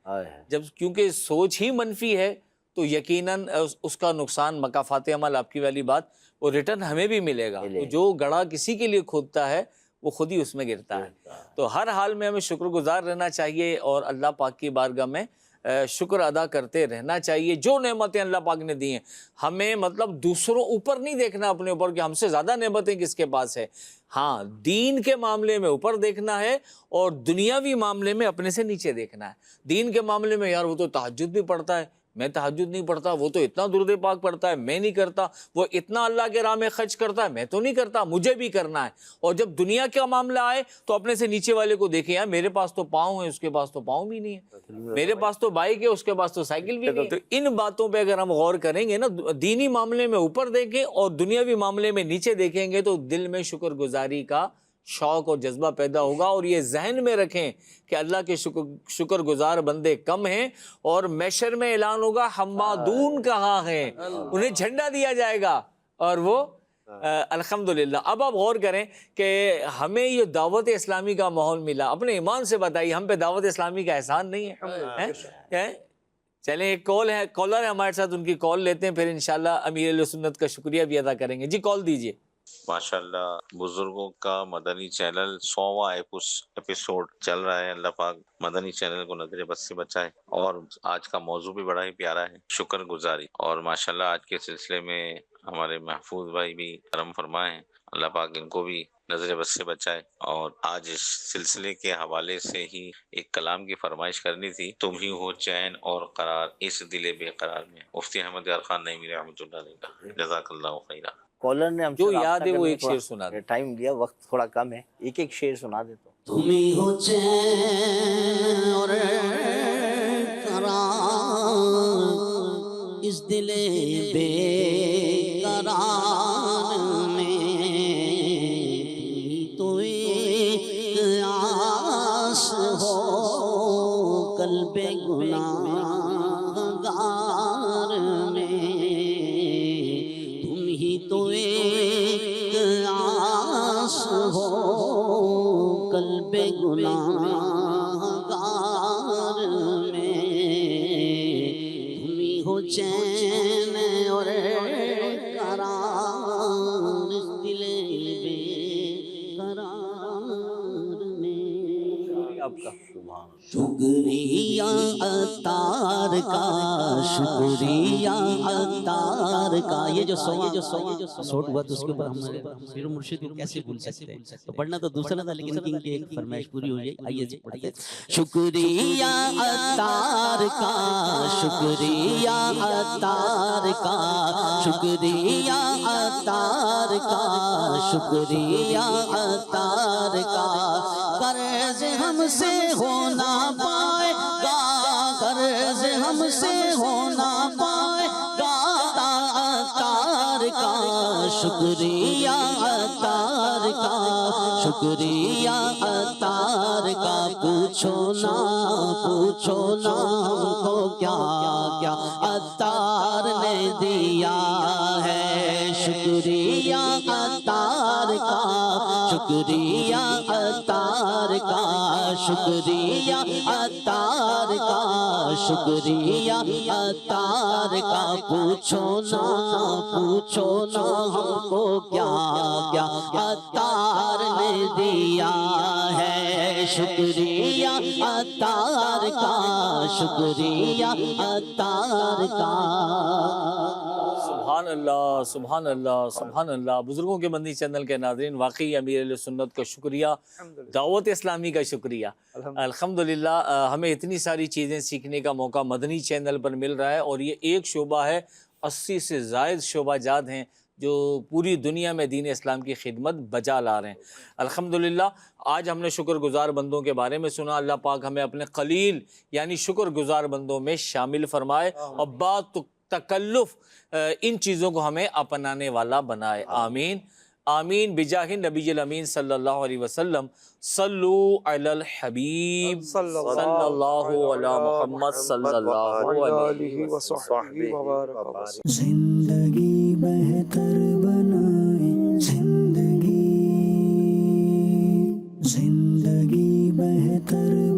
جب کیونکہ سوچ ہی منفی ہے تو یقیناً اس کا نقصان، مکافات عمل، آپ کی والی بات، وہ ریٹرن ہمیں بھی ملے گا۔ تو جو گڑھا کسی کے لیے کھودتا ہے وہ خود ہی اس میں گرتا ہے۔ تو ہر حال میں ہمیں شکر گزار رہنا چاہیے اور اللہ پاک کی بارگاہ میں شکر ادا کرتے رہنا چاہیے۔ جو نعمتیں اللہ پاک نے دی ہیں ہمیں، مطلب دوسروں اوپر نہیں دیکھنا اپنے اوپر کہ ہم سے زیادہ نعمتیں کس کے پاس ہے۔ ہاں، دین کے معاملے میں اوپر دیکھنا ہے اور دنیاوی معاملے میں اپنے سے نیچے دیکھنا ہے۔ دین کے معاملے میں یار وہ تو تہجد بھی پڑھتا ہے، میں تہجد نہیں پڑھتا، وہ تو اتنا درود پاک پڑھتا ہے، میں نہیں کرتا، وہ اتنا اللہ کے راہ میں خرچ کرتا ہے، میں تو نہیں کرتا، مجھے بھی کرنا ہے۔ اور جب دنیا کا معاملہ آئے تو اپنے سے نیچے والے کو دیکھیں، یار میرے پاس تو پاؤں ہے، اس کے پاس تو پاؤں بھی نہیں ہے، میرے پاس تو بائک ہے، اس کے پاس تو سائیکل بھی نہیں ہے۔ تو ان باتوں پہ اگر ہم غور کریں گے نا، دینی معاملے میں اوپر دیکھیں اور دنیاوی معاملے میں نیچے دیکھیں گے تو دل میں شکر گزاری کا شوق اور جذبہ پیدا ہوگا۔ اور یہ ذہن میں رکھیں کہ اللہ کے شکر گزار بندے کم ہیں، اور محشر میں اعلان ہوگا حمادون کہاں ہیں، انہیں جھنڈا دیا جائے گا اور وہ الحمدللہ۔ اب آپ غور کریں کہ ہمیں یہ دعوت اسلامی کا ماحول ملا، اپنے ایمان سے بتائیے ہم پہ دعوت اسلامی کا احسان نہیں ہے؟ چلیں، ایک کال ہے، کالر ہے ہمارے ساتھ، ان کی کال لیتے ہیں، پھر انشاءاللہ امیر اہل سنت کا شکریہ بھی ادا کریں گے۔ جی کال دیجیے۔ ماشاءاللہ، بزرگوں کا مدنی چینل 100واں ایپیسوڈ چل رہا ہے۔ اللہ پاک مدنی چینل کو نظر بد سے بچائے، اور آج کا موضوع بھی بڑا ہی پیارا ہے، شکر گزاری۔ اور ماشاءاللہ آج کے سلسلے میں ہمارے محفوظ بھائی بھی کرم فرمائے ہیں، اللہ پاک ان کو بھی نظر بد سے بچائے۔ اور آج اس سلسلے کے حوالے سے ہی ایک کلام کی فرمائش کرنی تھی، تم ہی ہو چین اور قرار اس دل بے قرار میں، مفتی احمد یار خان نعیمی رحمۃ اللہ علیہ کا۔ جزاک اللہ خیرہ۔ کالر نے ہم جو یاد ہے وہ ایک شعر سنا دے۔ ٹائم لیا، وقت تھوڑا کم ہے، ایک شعر سنا دیتا ہوں۔ تم ہی ہو چین اور قرار اس دل بے قرار میں، تو ایک آس ہو قلب گناہگار میں، تو ایک آس ہو قلب گناہگار میں، تم ہی ہو چین اور قرار اس دل بے قرار میں۔ آپ کا شکریہ عطار کا، شکریہ عطار کا۔ یہ جو سوٹ ہوا تو اس کے اوپر ہم پیر مرشد کو کیسے بھول سکتے ہیں؟ تو پڑھنا تو دوسرا تھا، لیکن ان کی ایک فرمائش پوری ہو جائے، آئیے پڑھتے ہیں۔ شکریہ عطار کا، شکریہ عطار کا، شکریہ عطار کا، شکریہ عطار کا۔ قرض ہم سے ہونا پائے گا، قرض ہم سے ہونا پائے گا عطار کا شکریہ عطار کا شکریہ عطار کا پوچھو نا ہم کو کیا کیا عطار نے دیا ہے شکریہ عطار کا شکریہ عطار کا شکریہ عطار کا شکریہ عطار کا پوچھو نا ہم کو کیا کیا عطار نے دیا ہے شکریہ عطار کا شکریہ عطار کا سبحان اللہ سبحان اللہ سبحان اللہ. بزرگوں کے مدنی چینل کے ناظرین، واقعی امیر علیہ سنت کا شکریہ، دعوت اسلامی کا شکریہ. الحمدللہ ہمیں اتنی ساری چیزیں سیکھنے کا موقع مدنی چینل پر مل رہا ہے، اور یہ ایک شعبہ ہے، 80 سے زائد شعبہ جات ہیں جو پوری دنیا میں دین اسلام کی خدمت بجا لا رہے ہیں. الحمدللہ آج ہم نے شکر گزار بندوں کے بارے میں سنا. اللہ پاک ہمیں اپنے قلیل یعنی شکر گزار بندوں میں شامل فرمائے، اور بعد تکلف ان چیزوں کو ہمیں اپنانے والا بنائے. آمین آمین بجاہ نبی الامین صلی اللہ علیہ وسلم. صلو علی الحبیب صلی اللہ علی محمد صلی اللہ علیہ وسلم. زندگی بہتر بنائے زندگی بہتر